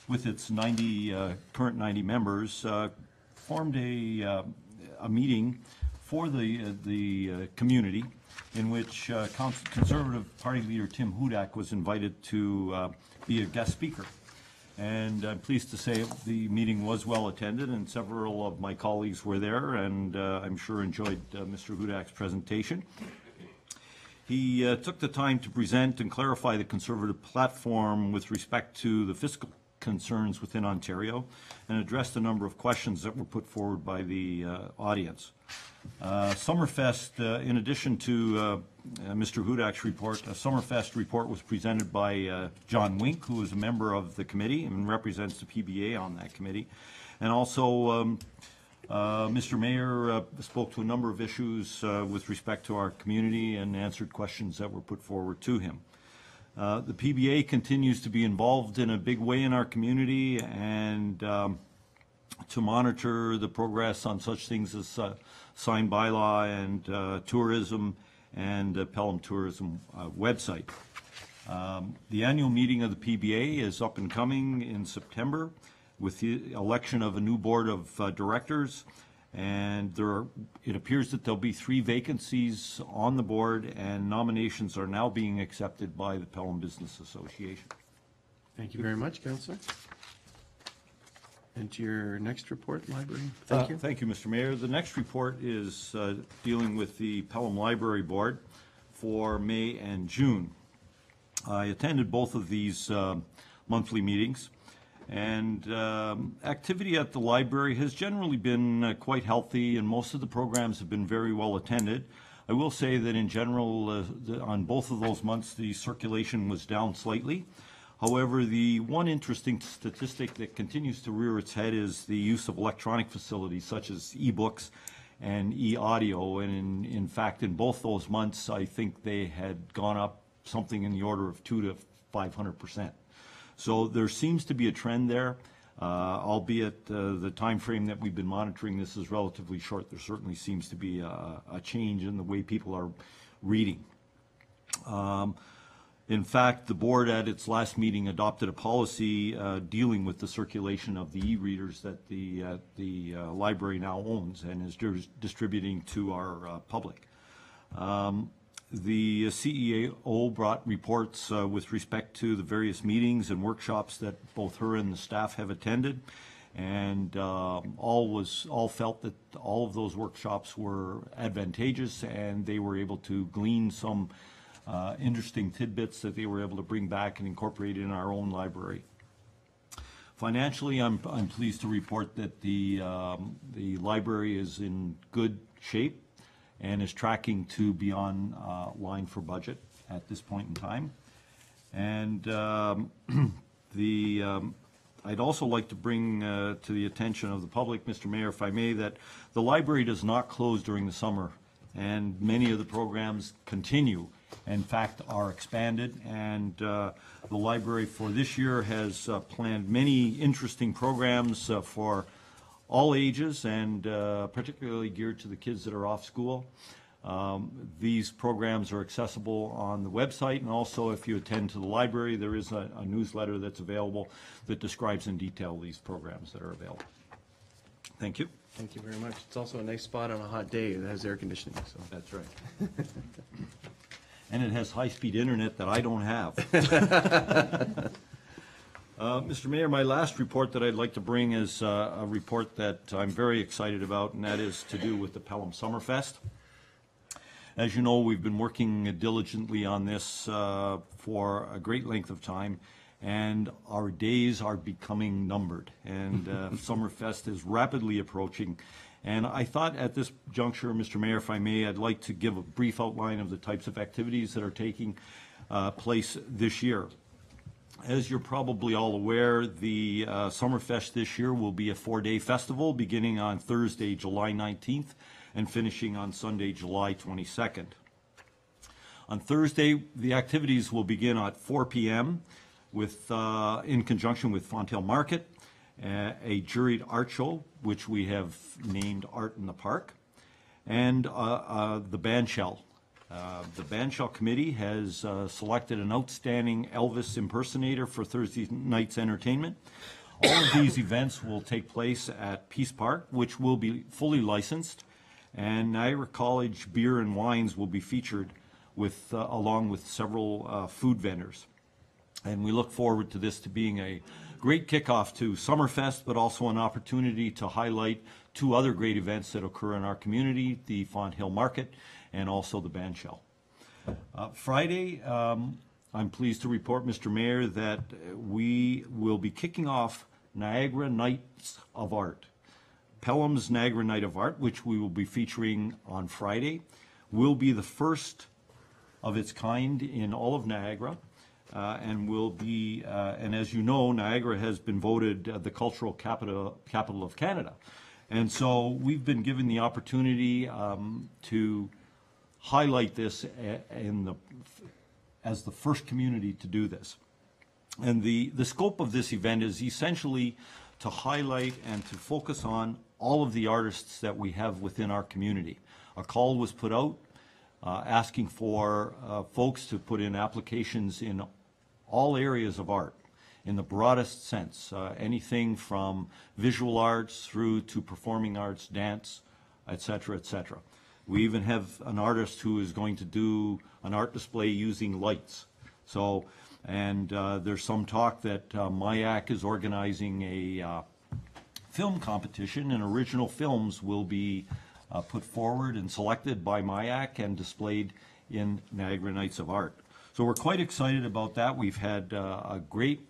[SPEAKER 9] with its current 90 members, formed a meeting for the community in which Conservative Party leader Tim Hudak was invited to be a guest speaker. And I'm pleased to say the meeting was well attended, and several of my colleagues were there, and I'm sure enjoyed Mr. Hudak's presentation. He took the time to present and clarify the Conservative platform with respect to the fiscal concerns within Ontario and addressed a number of questions that were put forward by the audience. Summerfest, in addition to Mr. Hudak's report, a Summerfest report was presented by John Wink, who is a member of the committee and represents the PBA on that committee. And also, Mr. Mayor spoke to a number of issues with respect to our community and answered questions that were put forward to him. The PBA continues to be involved in a big way in our community and to monitor the progress on such things as sign bylaw and tourism and Pelham Tourism website. The annual meeting of the PBA is up and coming in September with the election of a new board of directors, and it appears that there'll be 3 vacancies on the board, and nominations are now being accepted by the Pelham Business Association.
[SPEAKER 1] Thank you very much, Councillor. And to your next report, Library. Thank you.
[SPEAKER 9] Thank you, Mr. Mayor. The next report is dealing with the Pelham Library Board for May and June. I attended both of these monthly meetings, and activity at the library has generally been quite healthy, and most of the programs have been very well attended. I will say that in general, on both of those months, the circulation was down slightly. However, the one interesting statistic that continues to rear its head is the use of electronic facilities such as e-books and e-audio, and in fact, in both those months, I think they had gone up something in the order of 200 to 500%. So there seems to be a trend there, albeit the time frame that we've been monitoring this is relatively short. There certainly seems to be a change in the way people are reading. In fact, the board at its last meeting adopted a policy dealing with the circulation of the e-readers that the library now owns and is distributing to our public. The CEO brought reports with respect to the various meetings and workshops that both her and the staff have attended, and all felt that all of those workshops were advantageous, and they were able to glean some interesting tidbits that they were able to bring back and incorporate in our own library. Financially, I'm pleased to report that the library is in good shape and is tracking to be on line for budget at this point in time. And I'd also like to bring to the attention of the public, Mr. Mayor, if I may, that the library does not close during the summer, and many of the programs continue, in fact, are expanded, and the library for this year has planned many interesting programs for all ages, and particularly geared to the kids that are off school. These programs are accessible on the website, and also if you attend to the library, there is a newsletter that's available that describes in detail these programs that are available. Thank you.
[SPEAKER 1] Thank you very much. It's also a nice spot on a hot day that has air conditioning, so.
[SPEAKER 9] That's right. And it has high-speed internet that I don't have. Mr. Mayor, my last report that I'd like to bring is a report that I'm very excited about, and that is to do with the Pelham Summerfest. As you know, we've been working diligently on this for a great length of time, and our days are becoming numbered, and Summerfest is rapidly approaching. And I thought at this juncture, Mr. Mayor, if I may, I'd like to give a brief outline of the types of activities that are taking place this year. As you're probably all aware, the Summerfest this year will be a 4-day festival beginning on Thursday, July 19th and finishing on Sunday, July 22nd. On Thursday, the activities will begin at 4 p.m. with, in conjunction with Fonthill Market, a juried art show, which we have named Art in the Park, and the bandshell. The bandshell committee has selected an outstanding Elvis impersonator for Thursday night's entertainment. All of these events will take place at Peace Park, which will be fully licensed, and Niagara College beer and wines will be featured with, along with several food vendors. And we look forward to this to being a great kickoff to Summerfest, but also an opportunity to highlight 2 other great events that occur in our community, the Fonthill Market and also the bandshell. Friday I'm pleased to report, Mr. Mayor, that we will be kicking off Niagara Nights of Art. Pelham's Niagara Night of Art, which we will be featuring on Friday, will be the first of its kind in all of Niagara, and will be, and as you know, Niagara has been voted the cultural capital of Canada. And so we've been given the opportunity to highlight this as the first community to do this. And the scope of this event is essentially to highlight and to focus on all of the artists that we have within our community. A call was put out asking for folks to put in applications in all areas of art in the broadest sense, anything from visual arts through to performing arts, dance, etc., etc. We even have an artist who is going to do an art display using lights. So, and there's some talk that MIAC is organizing a film competition, and original films will be put forward and selected by MIAC and displayed in Niagara Nights of Art. So we're quite excited about that. We've had a great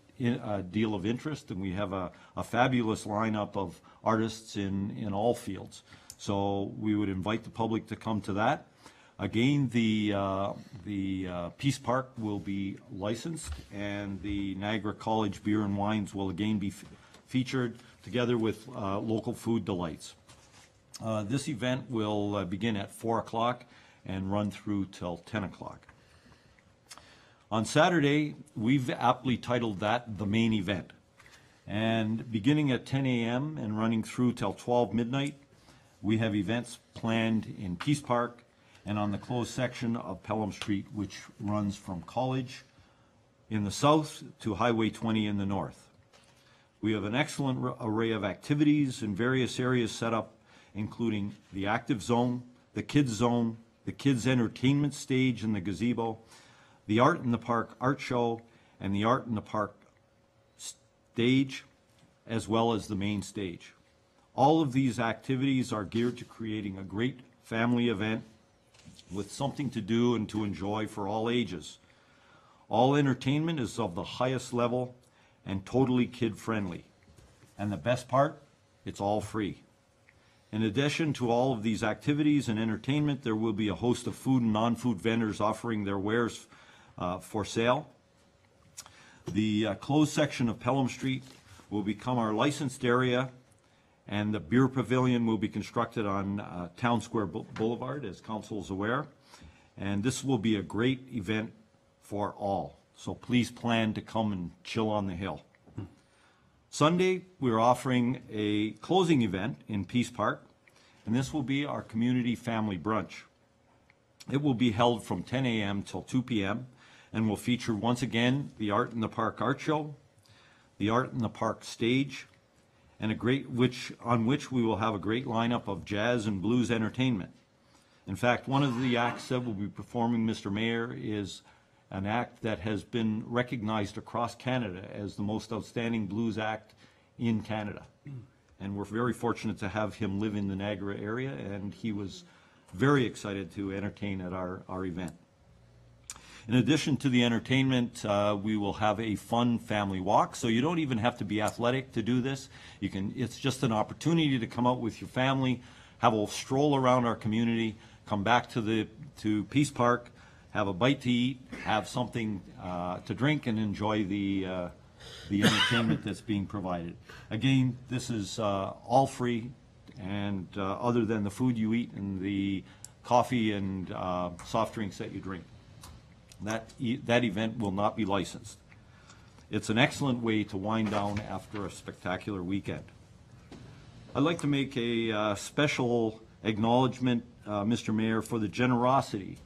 [SPEAKER 9] deal of interest, and we have a fabulous lineup of artists in all fields. So we would invite the public to come to that. Again, the Peace Park will be licensed, and the Niagara College Beer and Wines will again be featured together with local food delights. This event will begin at 4 o'clock and run through till 10 o'clock. On Saturday, we've aptly titled that the main event. And beginning at 10 a.m. and running through till 12 midnight, we have events planned in Peace Park and on the closed section of Pelham Street, which runs from College in the south to Highway 20 in the north. We have an excellent array of activities in various areas set up, including the active zone, the kids entertainment stage in the gazebo, the Art in the Park art show, and the Art in the Park stage, as well as the main stage. All of these activities are geared to creating a great family event with something to do and to enjoy for all ages. All entertainment is of the highest level and totally kid-friendly. And the best part, it's all free. In addition to all of these activities and entertainment, there will be a host of food and non-food vendors offering their wares for sale. The closed section of Pelham Street will become our licensed area, and the beer pavilion will be constructed on Town Square Boulevard, as council is aware. And this will be a great event for all. So please plan to come and chill on the hill. Sunday, we're offering a closing event in Peace Park, and this will be our community family brunch. It will be held from 10 a.m. till 2 p.m. and will feature once again the Art in the Park art show, the Art in the Park stage, and on which we will have a great lineup of jazz and blues entertainment. In fact, one of the acts that will be performing, Mr. Mayor, is an act that has been recognized across Canada as the most outstanding blues act in Canada. And we're very fortunate to have him live in the Niagara area, and he was very excited to entertain at our event. In addition to the entertainment, we will have a fun family walk, so you don't even have to be athletic to do this. It's just an opportunity to come out with your family, have a stroll around our community, come back to Peace Park, have a bite to eat, have something to drink, and enjoy the entertainment that's being provided. Again, this is all free, and other than the food you eat and the coffee and soft drinks that you drink. That event will not be licensed. It's an excellent way to wind down after a spectacular weekend. I'd like to make a special acknowledgement, Mr. Mayor, for the generosity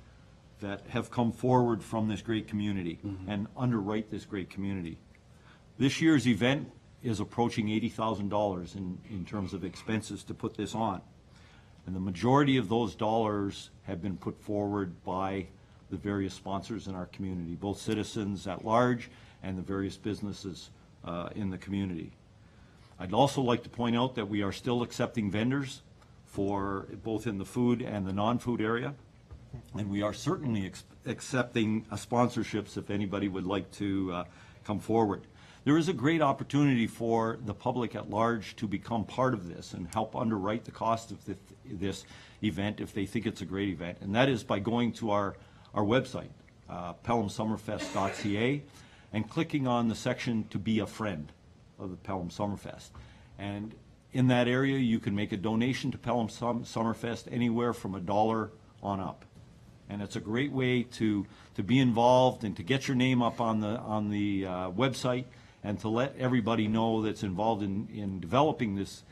[SPEAKER 9] that have come forward from this great community and underwrite this great community. This year's event is approaching $80,000 in terms of expenses to put this on. And the majority of those dollars have been put forward by the various sponsors in our community, both citizens at large and the various businesses in the community. I'd also like to point out that we are still accepting vendors for both in the food and the non-food area. And we are certainly accepting sponsorships if anybody would like to come forward. There is a great opportunity for the public at large to become part of this and help underwrite the cost of this event if they think it's a great event. And that is by going to our website, pelhamsummerfest.ca, and clicking on the section to be a friend of the Pelham Summerfest. And in that area, you can make a donation to Pelham Summerfest anywhere from $1 on up. And it's a great way to be involved and to get your name up on the website and to let everybody know that's involved in developing this,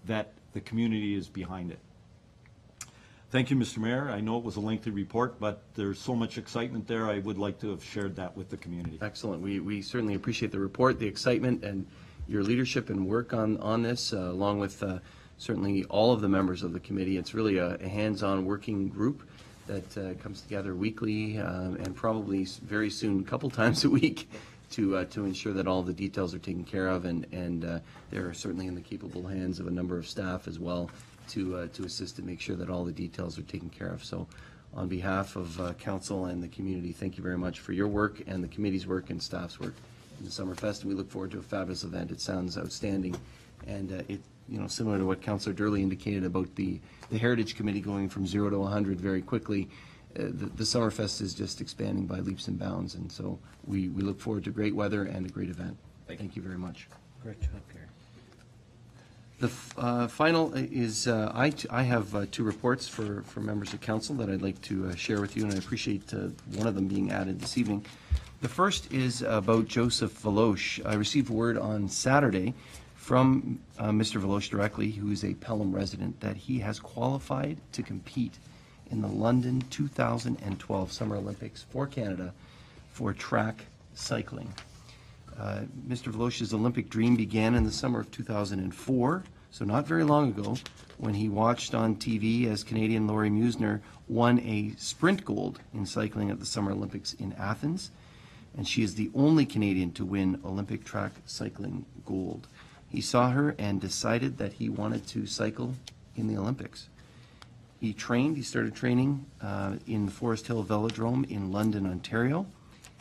[SPEAKER 9] that the community is behind it. Thank you, Mr. Mayor. I know it was a lengthy report, but there's so much excitement there. I would like to have shared that with the community.
[SPEAKER 1] Excellent. We certainly appreciate the report, the excitement, and your leadership and work on this, along with certainly all of the members of the committee. It's really a hands-on working group that comes together weekly and probably very soon, a couple times a week, to ensure that all the details are taken care of, and they're certainly in the capable hands of a number of staff as well to assist and make sure that all the details are taken care of. So on behalf of council and the community, thank you very much for your work and the committee's work and staff's work in the Summerfest, and we look forward to a fabulous event. It sounds outstanding, and it, similar to what Councillor Durley indicated about the Heritage Committee going from 0 to 100 very quickly, the Summerfest is just expanding by leaps and bounds, and so we look forward to great weather and a great event. Thank you very much.
[SPEAKER 5] Great job, Gary.
[SPEAKER 1] The final is, I have two reports for members of council that I'd like to share with you, and I appreciate one of them being added this evening. The first is about Joseph Veloche. I received word on Saturday from Mr. Veloche directly, who is a Pelham resident, that he has qualified to compete in the London 2012 Summer Olympics for Canada for track cycling. Mr. Veloche's Olympic dream began in the summer of 2004, so not very long ago, when he watched on TV as Canadian Laurie Musner won a sprint gold in cycling at the Summer Olympics in Athens, and she is the only Canadian to win Olympic track cycling gold. He saw her and decided that he wanted to cycle in the Olympics. He started training in the Forest Hill Velodrome in London, Ontario.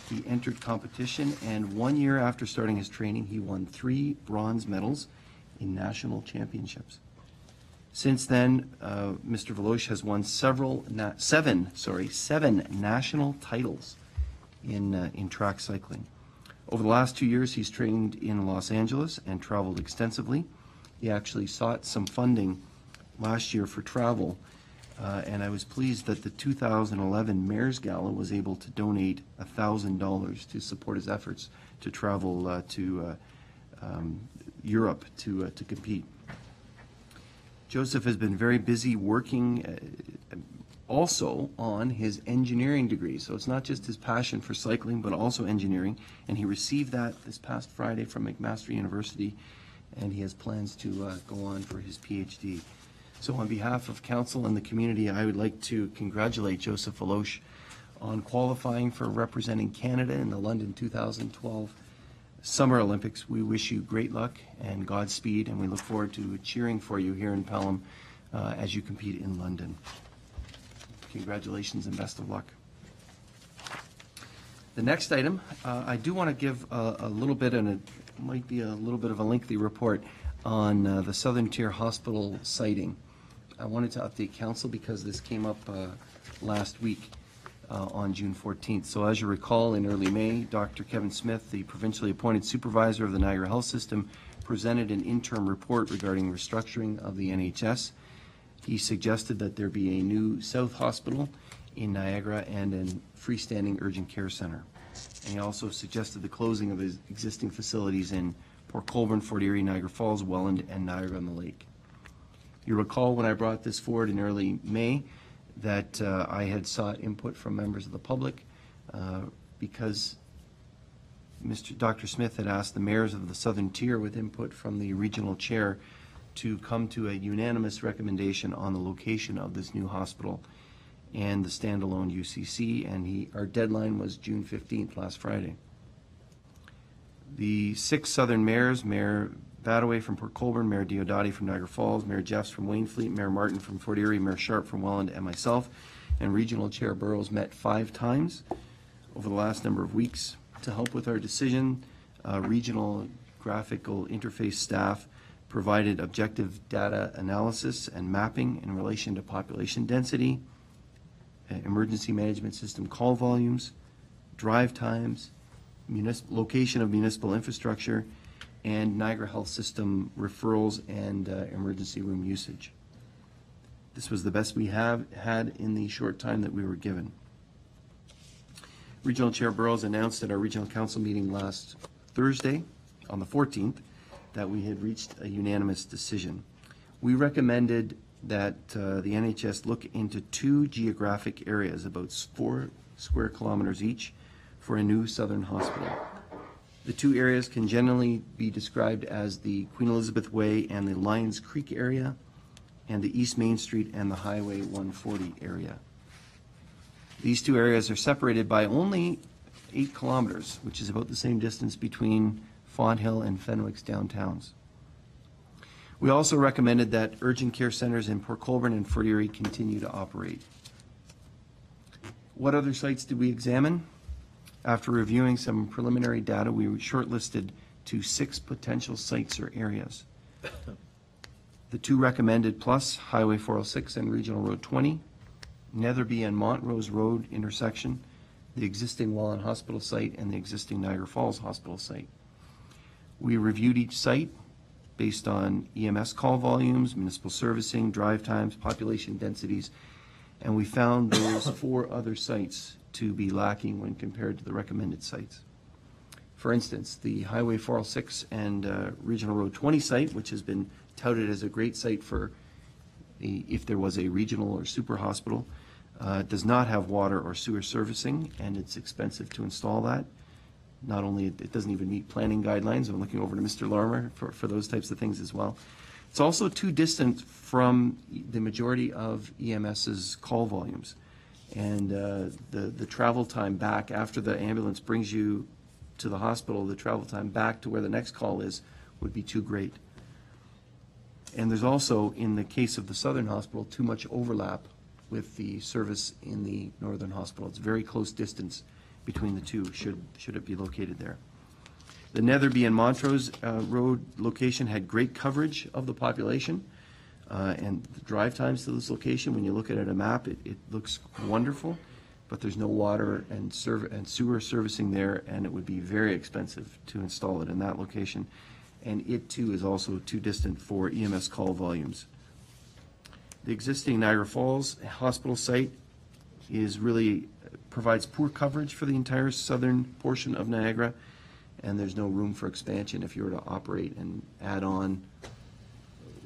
[SPEAKER 1] He entered competition, and 1 year after starting his training, he won 3 bronze medals in national championships. Since then, Mr. Veloche has won seven national titles in track cycling. Over the last 2 years, he's trained in Los Angeles and traveled extensively. He actually sought some funding last year for travel, and I was pleased that the 2011 Mayor's Gala was able to donate $1,000 to support his efforts to travel to Europe to compete. Joseph has been very busy working also on his engineering degree. So it's not just his passion for cycling, but also engineering. And he received that this past Friday from McMaster University, and he has plans to go on for his PhD. So on behalf of council and the community, I would like to congratulate Joseph Veloche on qualifying for representing Canada in the London 2012 Summer Olympics. We wish you great luck and Godspeed, and we look forward to cheering for you here in Pelham as you compete in London. Congratulations and best of luck. The next item, I do want to give a little bit, and it might be a little bit of a lengthy report on the Southern Tier Hospital siting. I wanted to update council because this came up last week on June 14th. So as you recall, in early May, Dr. Kevin Smith, the provincially appointed supervisor of the Niagara Health System, presented an interim report regarding restructuring of the NHS. He suggested that there be a new South Hospital in Niagara and a freestanding urgent care center. And he also suggested the closing of his existing facilities in Port Colborne, Fort Erie, Niagara Falls, Welland, and Niagara-on-the-Lake. You recall when I brought this forward in early May that I had sought input from members of the public because Dr. Smith had asked the mayors of the Southern Tier, with input from the regional chair, to come to a unanimous recommendation on the location of this new hospital and the standalone UCC, and our deadline was June 15th, last Friday. The 6 southern mayors, Mayor Badaway from Port Colborne, Mayor Diodati from Niagara Falls, Mayor Jeffs from Waynfleet, Mayor Martin from Fort Erie, Mayor Sharp from Welland, and myself, and Regional Chair Burrows met 5 times over the last number of weeks to help with our decision. Regional graphical interface staff provided objective data analysis and mapping in relation to population density, emergency management system call volumes, drive times, location of municipal infrastructure, and Niagara Health System referrals and emergency room usage. This was the best we have had in the short time that we were given. Regional Chair Burrows announced at our Regional Council meeting last Thursday, on the 14th, that we had reached a unanimous decision. We recommended that the NHS look into 2 geographic areas, about 4 square kilometers each, for a new southern hospital. The 2 areas can generally be described as the Queen Elizabeth Way and the Lions Creek area, and the East Main Street and the Highway 140 area. These 2 areas are separated by only 8 kilometers, which is about the same distance between Fonthill and Fenwick's downtowns. We also recommended that urgent care centers in Port Colborne and Fort Erie continue to operate. What other sites did we examine? After reviewing some preliminary data, we shortlisted to 6 potential sites or areas. The 2 recommended plus Highway 406 and Regional Road 20, Netherby and Montrose Road intersection, the existing Welland Hospital site, and the existing Niagara Falls Hospital site. We reviewed each site based on EMS call volumes, municipal servicing, drive times, population densities, and we found those 4 other sites to be lacking when compared to the recommended sites. For instance, the Highway 406 and Regional Road 20 site, which has been touted as a great site for if there was a regional or super hospital, does not have water or sewer servicing, and it's expensive to install that. Not only, it doesn't even meet planning guidelines. I'm looking over to Mr. Larmer for those types of things as well. It's also too distant from the majority of EMS's call volumes. And the travel time back after the ambulance brings you to the hospital, the travel time back to where the next call is would be too great. And there's also, in the case of the Southern Hospital, too much overlap with the service in the Northern Hospital. It's very close distance between the 2, should it be located there. The Netherby and Montrose Road location had great coverage of the population, and the drive times to this location, when you look at it on a map, it looks wonderful, but there's no water and sewer servicing there, and it would be very expensive to install it in that location. And it too is also too distant for EMS call volumes. The existing Niagara Falls Hospital site provides poor coverage for the entire southern portion of Niagara, and there's no room for expansion. If you were to operate and add on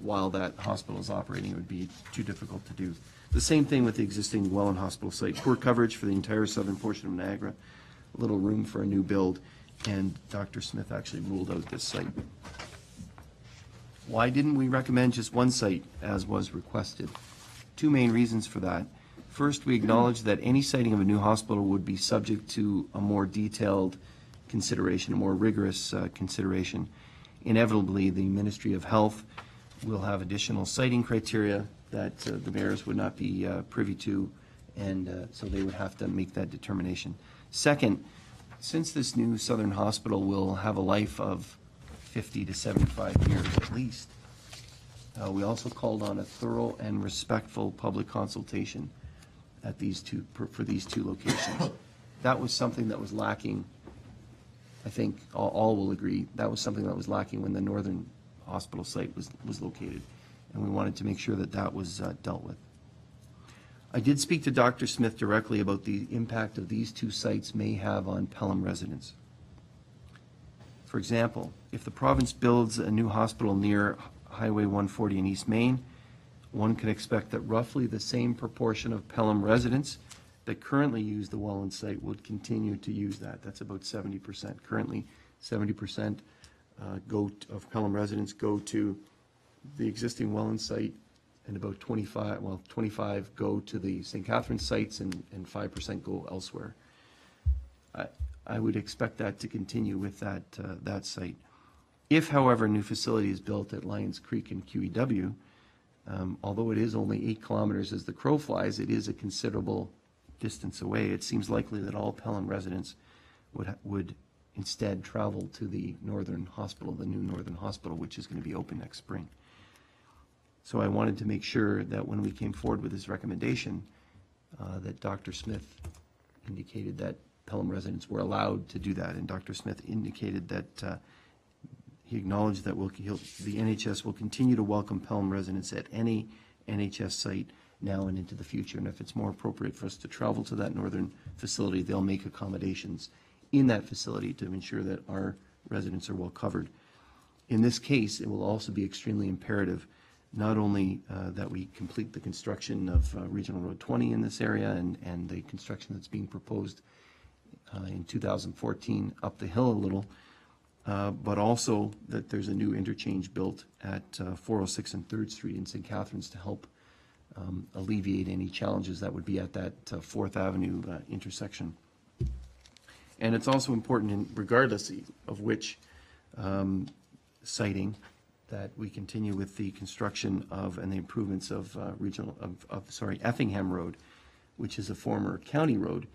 [SPEAKER 1] while that hospital is operating, it would be too difficult to do. The same thing with the existing Welland Hospital site. Poor coverage for the entire southern portion of Niagara, little room for a new build, and Dr. Smith actually ruled out this site. Why didn't we recommend just one site as was requested? 2 main reasons for that. First, we acknowledge that any siting of a new hospital would be subject to a more detailed consideration, a more rigorous consideration. Inevitably, the Ministry of Health will have additional siting criteria that the mayors would not be privy to, and so they would have to make that determination. Second, since this new Southern Hospital will have a life of 50 to 75 years at least, we also called on a thorough and respectful public consultation at for these 2 locations. That was something that was lacking. I think all will agree that was something that was lacking when the Northern Hospital site was located, and we wanted to make sure that that was dealt with. I did speak to Dr. Smith directly about the impact of these 2 sites may have on Pelham residents. For example, if the province builds a new hospital near Highway 140 in East Main, one can expect that roughly the same proportion of Pelham residents that currently use the Welland site would continue to use that. That's about 70%. Currently, 70% of Pelham residents go to the existing Welland site, and about 25 go to the St. Catharines sites, and 5% go elsewhere. I would expect that to continue with that site. If, however, a new facility is built at Lions Creek and QEW, Although it is only 8 kilometers as the crow flies, it is a considerable distance away. It seems likely that all Pelham residents would instead travel to the Northern Hospital, the new Northern Hospital, which is going to be open next spring. So I wanted to make sure that when we came forward with this recommendation, that Dr. Smith indicated that Pelham residents were allowed to do that, and Dr. Smith indicated that he acknowledged that the NHS will continue to welcome Pelham residents at any NHS site now and into the future, and if it's more appropriate for us to travel to that northern facility, they'll make accommodations in that facility to ensure that our residents are well covered. In this case, it will also be extremely imperative not only that we complete the construction of Regional Road 20 in this area and the construction that's being proposed in 2014 up the hill a little, but also that there's a new interchange built at 406 and 3rd Street in St. Catharines to help alleviate any challenges that would be at that 4th Avenue intersection. And it's also important, regardless of which siting, that we continue with the construction of and the improvements of Effingham Road, which is a former county road,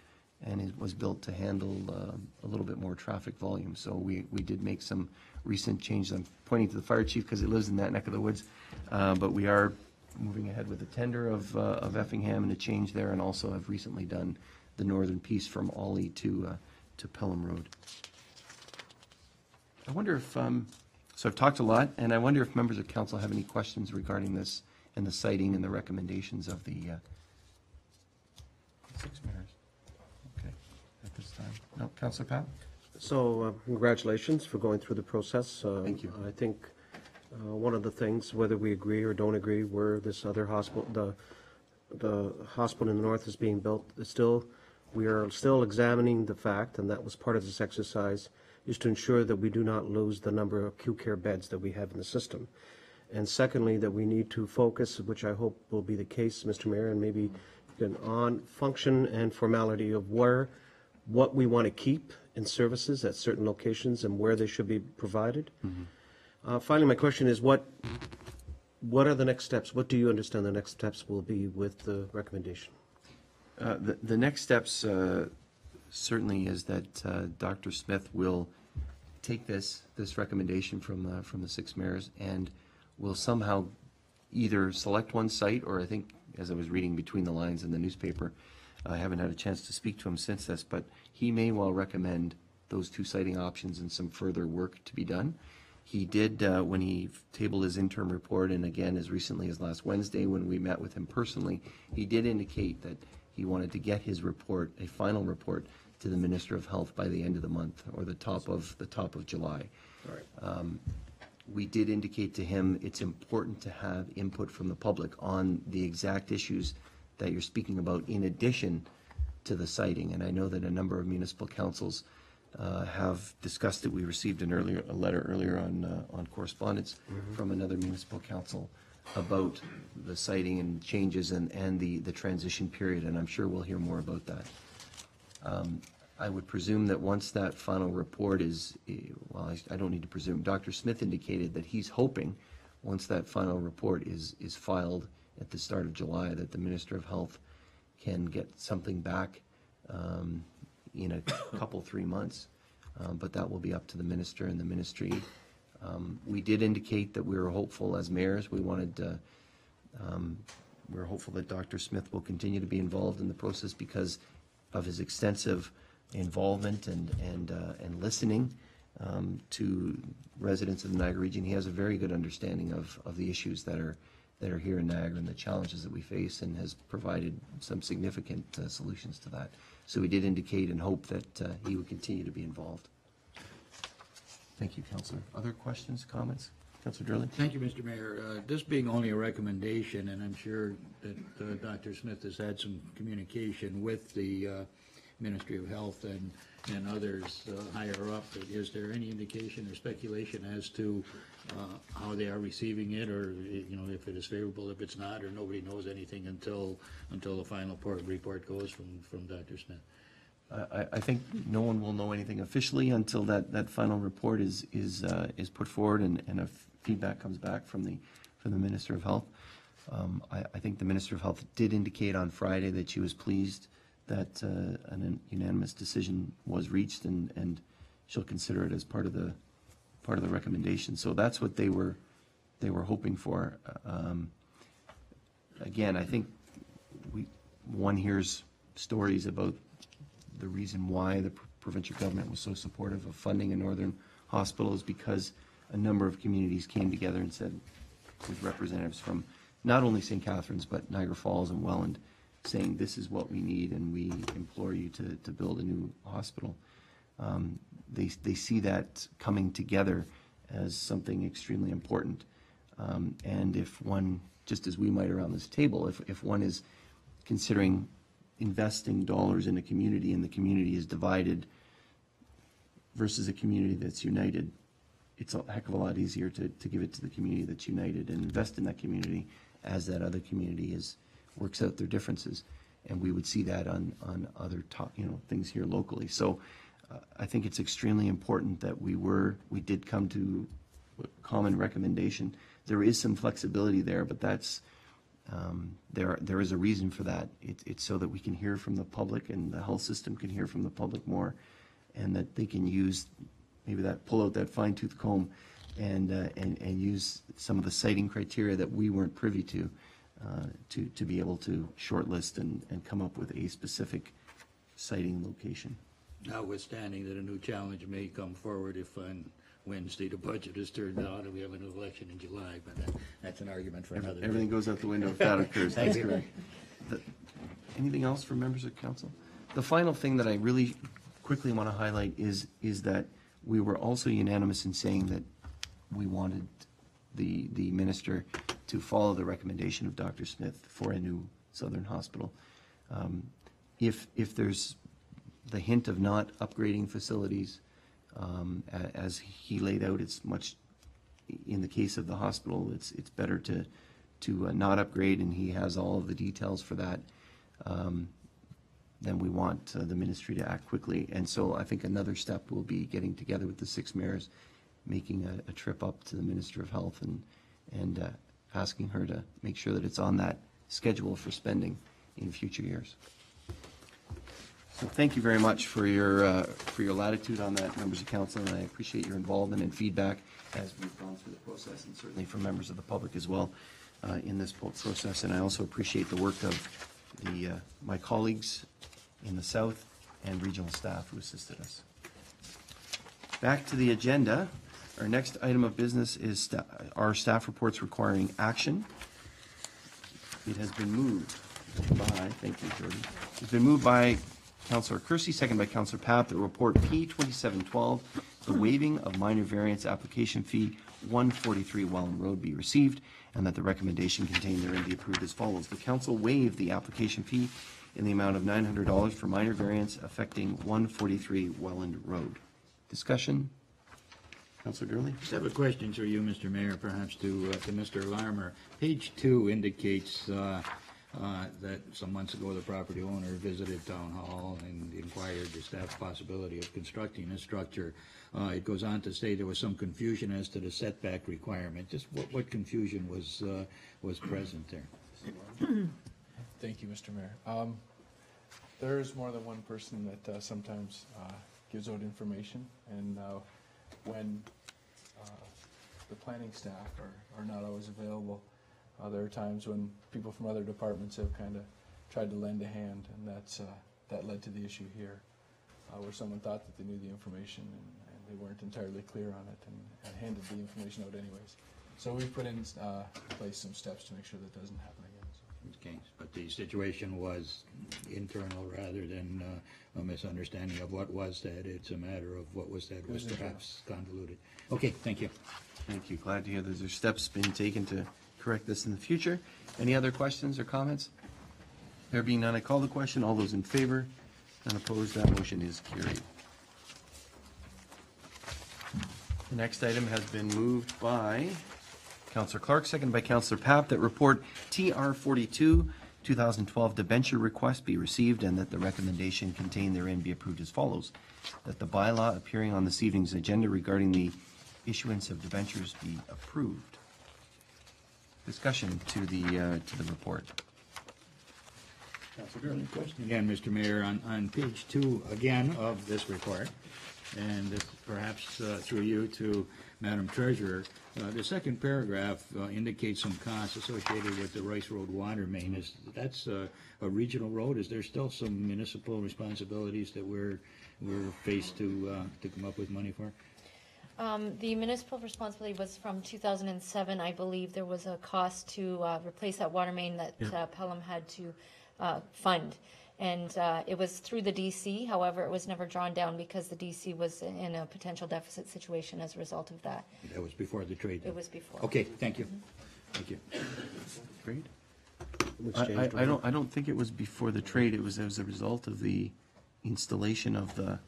[SPEAKER 1] and it was built to handle a little bit more traffic volume. So we did make some recent changes. I'm pointing to the fire chief because he lives in that neck of the woods, but we are moving ahead with the tender of Effingham and a change there, and also have recently done the northern piece from Ollie to Pelham Road. I wonder if, so I've talked a lot, and I wonder if members of council have any questions regarding this and the citing and the recommendations of the 6 mayors. Okay, at this time. No, Councillor Pat?
[SPEAKER 5] So congratulations for going through the process.
[SPEAKER 1] Thank you.
[SPEAKER 5] I think one of the things, whether we agree or don't agree, where this other hospital, the hospital in the north is being built, we are still examining the fact, and that was part of this exercise, is to ensure that we do not lose the number of acute care beds that we have in the system. And secondly, that we need to focus, which I hope will be the case, Mr. Mayor, and maybe on function and formality of what we want to keep in services at certain locations and where they should be provided. Mm-hmm. Finally, my question is, what are the next steps? What do you understand the next steps will be with the recommendation?
[SPEAKER 1] The next steps certainly is that Dr. Smith will take this recommendation from the 6 mayors and will somehow either select one site, or I think, as I was reading between the lines in the newspaper, I haven't had a chance to speak to him since this, but he may well recommend those 2 siting options and some further work to be done. He did, when he tabled his interim report, and again as recently as last Wednesday when we met with him personally, he did indicate that he wanted to get his report, a final report, to the Minister of Health by the end of the month, or the top of July.
[SPEAKER 5] All right.
[SPEAKER 1] We did indicate to him it's important to have input from the public on the exact issues that you're speaking about, in addition to the citing. And I know that a number of municipal councils have discussed it. We received a letter earlier on correspondence from another municipal council about the citing and changes and the transition period, and I'm sure we'll hear more about that. I would presume that once that final report is, well, I don't need to presume, Dr. Smith indicated that he's hoping, once that final report is filed at the start of July, that the Minister of Health can get something back in a couple, 3 months, but that will be up to the Minister and the Ministry. We did indicate that we were hopeful as mayors. We wanted, we're hopeful that Dr. Smith will continue to be involved in the process because of his extensive involvement and listening to residents of the Niagara region. He has a very good understanding of the issues that are here in Niagara and the challenges that we face, and has provided some significant solutions to that. So we did indicate and hope that he would continue to be involved. Thank you, Councillor. Other questions, comments? Councillor Drilling?
[SPEAKER 8] Thank you, Mr. Mayor. This being only a recommendation, and I'm sure that Dr. Smith has had some communication with the Ministry of Health and others higher up, is there any indication or speculation as to how they are receiving it, or if it is favorable, if it's not, or nobody knows anything until the final report goes from Dr. Smith?
[SPEAKER 1] I think no one will know anything officially until that final report is put forward and a feedback comes back from the Minister of Health. I think the Minister of Health did indicate on Friday that she was pleased that an unanimous decision was reached, and she'll consider it as part of the recommendation. So that's what they were hoping for. Again, I think one hears stories about the reason why the provincial government was so supportive of funding a northern hospital is because a number of communities came together and said, with representatives from not only St. Catharines, but Niagara Falls and Welland, saying this is what we need and we implore you to build a new hospital. They see that coming together as something extremely important. And if one, just as we might around this table, if one is considering investing dollars in a community and the community is divided versus a community that's united, it's a heck of a lot easier to give it to the community that's united and invest in that community as that other community works out their differences. And we would see that on other things here locally. So I think it's extremely important that we did come to a common recommendation. There is some flexibility there, but that's there is a reason for that. It's so that we can hear from the public and the health system can hear from the public more, and that they can use pull out that fine-tooth comb and use some of the citing criteria that we weren't privy to be able to shortlist and come up with a specific citing location.
[SPEAKER 8] Notwithstanding that a new challenge may come forward if on Wednesday the budget is turned out and we have a new election in July, but that's an argument for another day.
[SPEAKER 1] Everything goes out the window if that occurs. That's correct. Anything else from members of council? The final thing that I really quickly want to highlight is that we were also unanimous in saying that we wanted the minister to follow the recommendation of Dr. Smith for a new Southern hospital. If there's the hint of not upgrading facilities, as he laid out, it's much, in the case of the hospital, it's better to not upgrade, and he has all of the details for that. Then we want the ministry to act quickly. And so I think another step will be getting together with the 6 mayors, making a trip up to the Minister of Health and asking her to make sure that it's on that schedule for spending in future years. So thank you very much for your latitude on that, members of council, and I appreciate your involvement and feedback as we've gone through the process, and certainly from members of the public as well in this process. And I also appreciate the work of my colleagues in the South and regional staff who assisted us. Back to the agenda. Our next item of business is our staff reports requiring action. It has been moved by, thank you, Jody. It's been moved by Councillor Kersey, second by Councillor Papp, that report P2712, the waiving of minor variance application fee 143 Welland Road be received, and that the recommendation contained therein be approved as follows. The council waive the application fee in the amount of $900 for minor variance affecting 143 Welland Road. Discussion? Councillor Gurley?
[SPEAKER 8] Just have a question for you, Mr. Mayor, perhaps to Mr. Larmer. Page 2 indicates that some months ago the property owner visited Town Hall and inquired the staff's possibility of constructing a structure. It goes on to say there was some confusion as to the setback requirement. Just what confusion was present there?
[SPEAKER 11] Thank you, Mr. Mayor. There's more than one person that sometimes gives out information, and when the planning staff are not always available, there are times when people from other departments have kind of tried to lend a hand, and that led to the issue here, where someone thought that they knew the information and they weren't entirely clear on it and handed the information out anyways. So we've put in place some steps to make sure that doesn't happen again.
[SPEAKER 8] Okay, but the situation was internal rather than a misunderstanding of what was said. It's a matter of what was said was perhaps convoluted. Okay, thank you.
[SPEAKER 1] Thank you. Glad to hear that there's steps being taken to correct this in the future. Any other questions or comments? There being none, I call the question. All those in favor? None opposed? That motion is carried. The next item has been moved by Councillor Clark, second by Councillor Papp, that report TR42 2012 debenture request be received and that the recommendation contained therein be approved as follows. That the bylaw appearing on this evening's agenda regarding the issuance of debentures be approved. discussion to the report?
[SPEAKER 8] Question again, Mr. Mayor, on page 2 again of this report, and this perhaps through you to Madam Treasurer, the second paragraph indicates some costs associated with the Rice Road water main. That's a regional road? Is there still some municipal responsibilities that we're faced to come up with money for?
[SPEAKER 6] The municipal responsibility was from 2007. I believe there was a cost to replace that water main that Pelham had to fund. And it was through the DC. However, it was never drawn down because the DC was in a potential deficit situation as a result of that.
[SPEAKER 8] That was before the trade.
[SPEAKER 6] It was before.
[SPEAKER 8] Okay, thank you. Thank you.
[SPEAKER 1] Great.
[SPEAKER 5] Which
[SPEAKER 1] I
[SPEAKER 5] changed
[SPEAKER 1] don't think it was before the trade. It was as a result of the installation of the.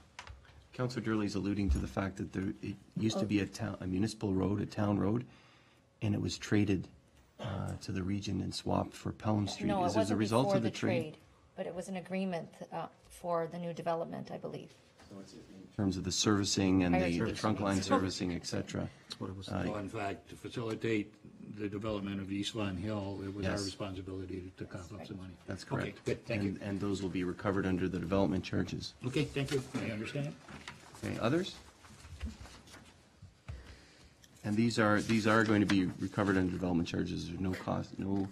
[SPEAKER 1] Councillor Durley's alluding to the fact that it used to be a municipal road, a town road, and it was traded to the region and swapped for Pelham Street.
[SPEAKER 6] No, it
[SPEAKER 1] Is as a
[SPEAKER 6] wasn't
[SPEAKER 1] result
[SPEAKER 6] before
[SPEAKER 1] of
[SPEAKER 6] the trade, but it was an agreement for the new development, I believe.
[SPEAKER 1] in terms of the servicing and
[SPEAKER 6] Higher
[SPEAKER 1] the
[SPEAKER 6] servicing.
[SPEAKER 1] trunk line servicing, et cetera.
[SPEAKER 5] That's what it was.
[SPEAKER 8] Well, in fact, to facilitate the development of East Lawn Hill, it was our
[SPEAKER 1] Yes.
[SPEAKER 8] responsibility to cough up some money.
[SPEAKER 1] That's correct.
[SPEAKER 8] Okay, good, thank you.
[SPEAKER 1] And those will be recovered under the development charges.
[SPEAKER 8] Okay, thank you, I understand.
[SPEAKER 1] Okay, others? And these are going to be recovered under development charges. There's no cost, no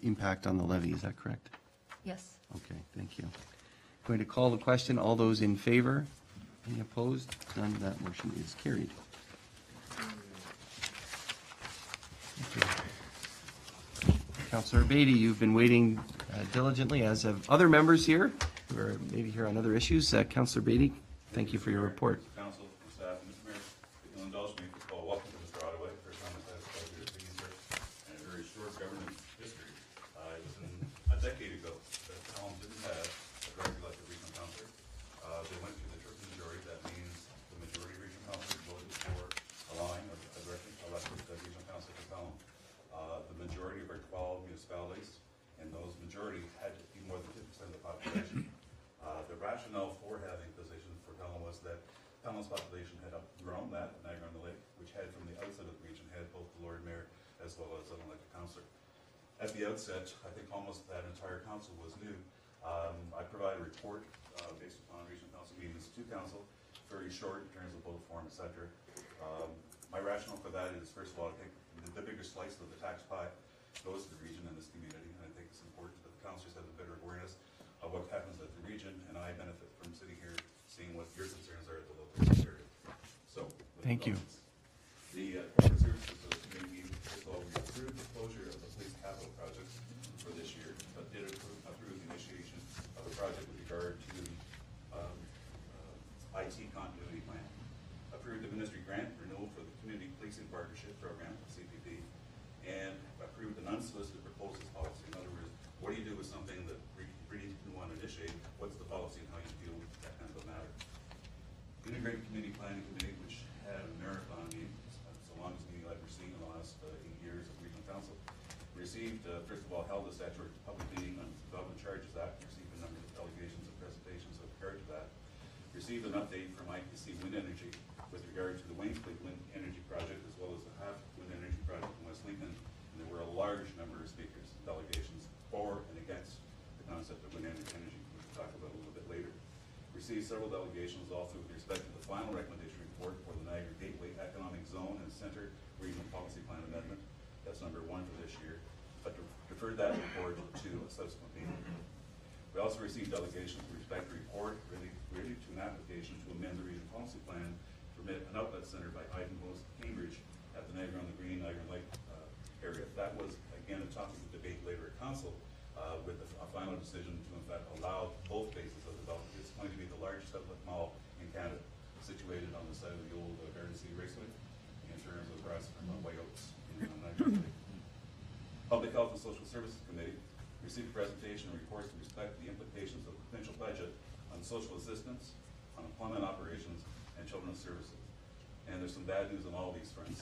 [SPEAKER 1] impact on the levy, is that correct?
[SPEAKER 6] Yes.
[SPEAKER 1] Okay, thank you. Going to call the question. All those in favor? Any opposed? None. That motion is carried. Councillor Beatty, you've been waiting diligently, as have other members here who are maybe here on other issues. Councillor Beatty, thank you for your report.
[SPEAKER 12] Council, staff, and Mr. Mayor, if you'll indulge me, first of all, welcome to Mr. Ottaway. First time I've had the pleasure of being here, and a very short governance history. It was a decade ago that Pelham didn't have a directly elected regional councillor. They went through the triple majority. That means the majority of regional councillors voted for allowing a directly elected regional councillor for Pelham. The majority of our 12 municipalities, and those majority had to be more than 50% of the population. The rationale for having a position for Pelham was that Pelham's population had outgrown that of Niagara-on-the-Lake, which had from the outset of the region had both the Lord Mayor as well as an elected councillor. At the outset, I think almost that entire council was new. I provide a report based upon regional council meetings to council, very short in terms of vote form, etc. My rationale for that is, first of all, I think the bigger slice of the tax pie goes to the region and this community, and I think it's important that the councillors have a better awareness of what happens at the region, and I benefit from sitting here seeing what your concerns are at the local area. So,
[SPEAKER 1] Thank you.
[SPEAKER 12] The corporate services of the community, first of all, we approved the closure of the police capital project for this year, but did approve the initiation of a project with regard to IT continuity plan. Approved the ministry grant renewal for the Community Policing Partnership Program, CPP, and approved an unsolicited proposals policy. In other words, what do you do with something that really you want to initiate? What's the policy and how you deal with that kind of a matter? Integrated Community Planning Committee, which had a marathon meeting, so long as meeting I've seen in the last 8 years of regional council, received, first of all, held a statutory public meeting on the Development Charges Act, received a number of delegations and presentations with regard to that, received an update from IPC Wind Energy with regard to the Waynesville Wind Energy Project, as well as the Half Wind Energy Project in West Lincoln, and there were a large number of speakers and delegations for and against the concept of wind energy, which we'll talk about a little bit later. Received several delegations also with respect to the final recommendation report for the Niagara Gateway Economic Zone and Center Regional Policy Plan Amendment. That's number 1 for this year, but deferred that report to a subsequent meeting. We also received delegations with respect to report related to an application to amend the regional policy plan to permit an outlet center by Ivanhoe, Cambridge at the Niagara-on-the-Green, Niagara-Lake area. That was, again, a topic of debate later at council with a final decision to, in fact, allow both phases of development. It's going to be the largest outlet mall in Canada, situated on the side of the old Garden City Raceway in terms of grass and white oaks in Niagara-on-the-Lake. Public Health and Social Services Committee received a presentation and reports with respect to the implications of the provincial budget on social assistance, on employment operations, and children's services. And there's some bad news on all these fronts.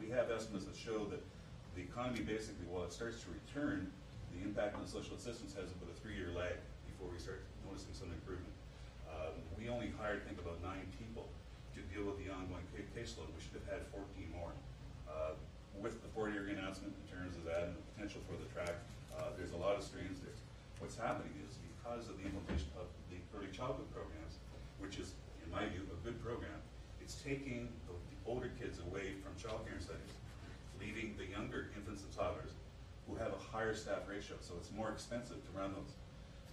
[SPEAKER 12] We have estimates that show that the economy basically, while it starts to return, the impact on social assistance has about a 3-year lag before we start noticing some improvement. We only hired, I think, about 9 people to deal with the ongoing caseload. We should have had 14 more. with the Fort Erie announcement in terms of that and the potential for the track, there's a lot of streams there. What's happening is because of the implementation of the early childhood programs, which is, in my view, a good program, it's taking the older kids away from child care settings, leaving the younger infants and toddlers who have a higher staff ratio, so it's more expensive to run those.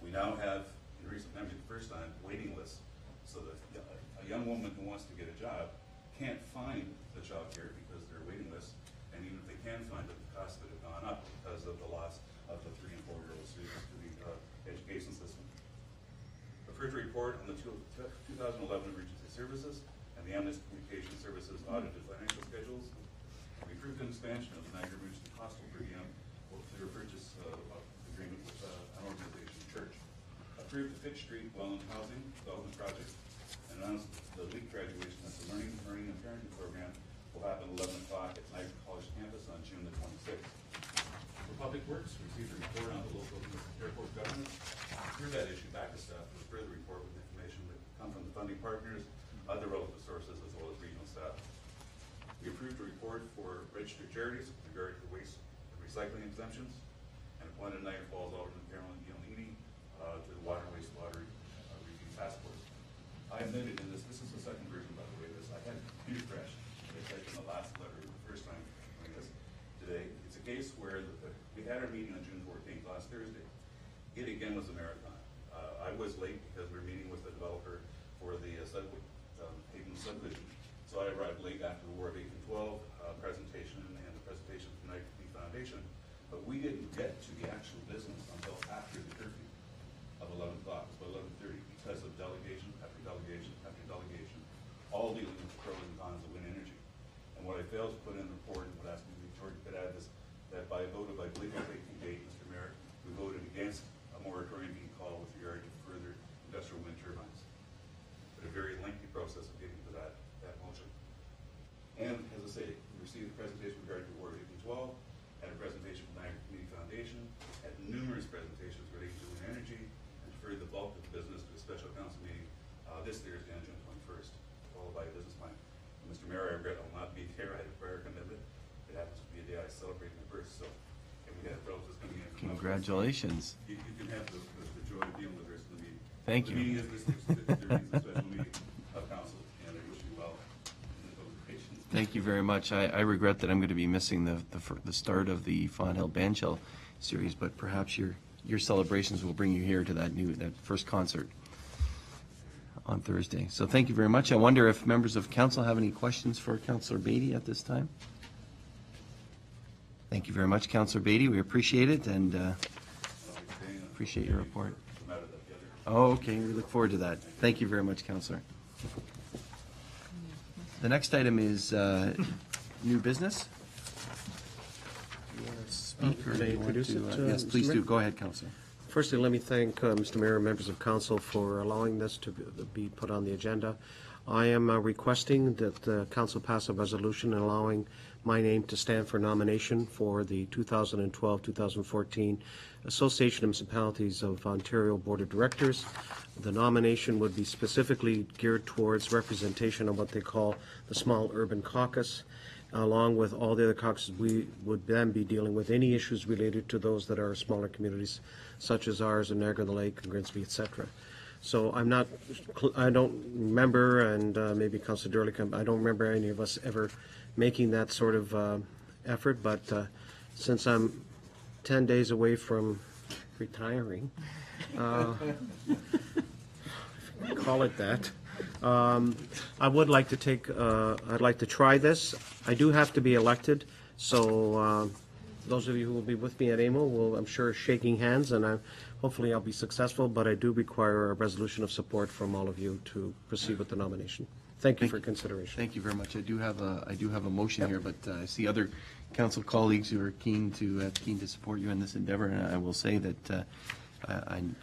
[SPEAKER 12] We now have, in recent memory, the first time, waiting lists, so that a young woman who wants to get a job can't find the child care because there are waiting lists, and even if they can find it, the costs that have gone up because of the loss of the 3- and 4-year-old students to the education system. The first report on the 2011 Emergency Services and the Amnesty Communication Services audited financial schedules. We approved an expansion of the Niagara Emergency Hospital per diem through a purchase agreement with an organization, church. Approved the Fitch Street Welland Housing Development Project, and announced the LEAP graduation of the Learning and Parenting Program will happen 11 o'clock at Niagara College campus on June the 26th. For Public Works, received a report on the local airport governance. Through that issue, back to staff with a further report with information that come from the funding partners, other relevant sources, as well as regional staff. We approved a report for registered charities with regard to waste and recycling exemptions, and appointed Niagara Falls Alderman Carolyn Giannini to the Water and Wastewater Review Task Force. I admitted in this is the second version, by the way, this. I had computer crash. I typed in the last letter the first time doing this today. It's a case where we had our meeting on June 14th, last Thursday. It again was a marathon. I was late because we were meeting with the developer for the Hayden subdivision. So I arrived late after the War of 1812 presentation and the presentation from the Niagara Foundation. But we didn't get to the actual business until after the curfew of 11 o'clock, it was about 11:30, because of delegation after delegation after delegation, all dealing with the pros and cons of wind energy. And what I failed to put in the report, and what I asked me to George could add, is that by a vote of, I believe, 18-8, Mr. Mayor, we voted against a moratorium being called with regard to further industrial wind turbines. But a very lengthy process of getting to that motion. And as I say, we received a presentation with regard to the War of 1812, had a presentation from the Niagara Community Foundation, had numerous presentations relating to wind energy, and deferred the bulk of the business to a special council meeting this Thursday on June 21st, followed by a business plan. And Mr. Mayor, I regret I will not be there. I had a prior commitment. It happens to be a day I celebrate my birth, so, and we have relatives coming in.
[SPEAKER 1] Congratulations.
[SPEAKER 12] You can have the joy of dealing with the rest of the meeting.
[SPEAKER 1] Thank you.
[SPEAKER 12] The meeting is this Thursday, there is a special meeting of council, and I wish you well in those occasions.
[SPEAKER 1] Thank you very much. I regret that I'm going to be missing the start of the Fawn Hill Bandshell series, but perhaps your celebrations will bring you here to that first concert on Thursday. So thank you very much. I wonder if members of council have any questions for Councillor Beatty at this time. Thank you very much, Councillor Beatty. We appreciate it, and appreciate your report. Oh, okay. We look forward to that. Thank you very much, Councillor. The next item is new business.
[SPEAKER 5] Do you want to speak, or do you want
[SPEAKER 1] introduce it?
[SPEAKER 5] to,
[SPEAKER 1] Yes,
[SPEAKER 5] Mr.
[SPEAKER 1] please
[SPEAKER 5] Mayor?
[SPEAKER 1] do. Go ahead, Councillor.
[SPEAKER 5] Firstly, let me thank Mr. Mayor and members of council for allowing this to be put on the agenda. I am requesting that the council pass a resolution allowing my name to stand for nomination for the 2012-2014 Association of Municipalities of Ontario Board of Directors. The nomination would be specifically geared towards representation of what they call the Small Urban Caucus. Along with all the other caucuses, we would then be dealing with any issues related to those that are smaller communities, such as ours in Niagara-on-the-Lake and Grimsby, etc. So I don't remember, and maybe Councilor Durley, I don't remember any of us ever making that sort of effort, but since I'm 10 days away from retiring, call it that, I would like to I'd like to try this. I do have to be elected, so those of you who will be with me at AMO will, I'm sure, shaking hands, and hopefully I'll be successful, but I do require a resolution of support from all of you to proceed with the nomination. Thank you for consideration.
[SPEAKER 1] Thank you very much. I do have a motion here, but I see other council colleagues who are keen to support you in this endeavor, and I will say that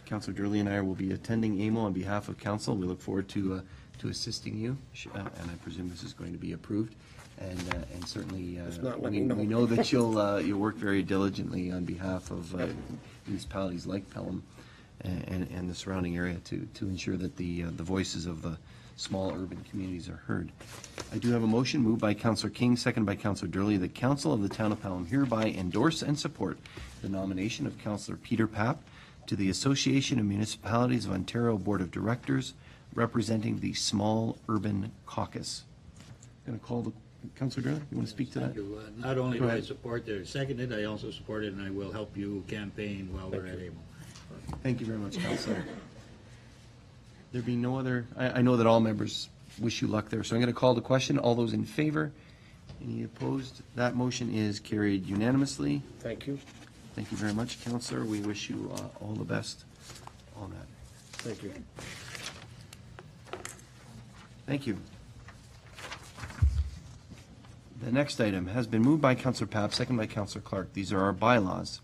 [SPEAKER 1] Councilor Durley and I will be attending AMO on behalf of council. We look forward to assisting you, and I presume this is going to be approved. And certainly, we know that you'll work very diligently on behalf of municipalities like Pelham and the surrounding area to ensure that the voices of the small urban communities are heard. I do have a motion moved by Councillor King, seconded by Councillor Durley, that Council of the Town of Pelham hereby endorse and support the nomination of Councillor Peter Papp to the Association of Municipalities of Ontario Board of Directors, representing the Small Urban Caucus. Going to call the, Councillor Durley, you want to speak to that?
[SPEAKER 8] Thank you. Not only
[SPEAKER 1] Go
[SPEAKER 8] do I
[SPEAKER 1] ahead.
[SPEAKER 8] support it, second it, I also support it, and I will help you campaign while we're at AMO.
[SPEAKER 1] Thank you very much, Councillor. There being no other, I know that all members wish you luck there, so I'm going to call the question. All those in favor? Any opposed? That motion is carried unanimously.
[SPEAKER 5] Thank you.
[SPEAKER 1] Thank you very much, Councillor. We wish you all the best on that.
[SPEAKER 5] Thank you.
[SPEAKER 1] Thank you. The next item has been moved by Councillor Papp, second by Councillor Clark. These are our bylaws.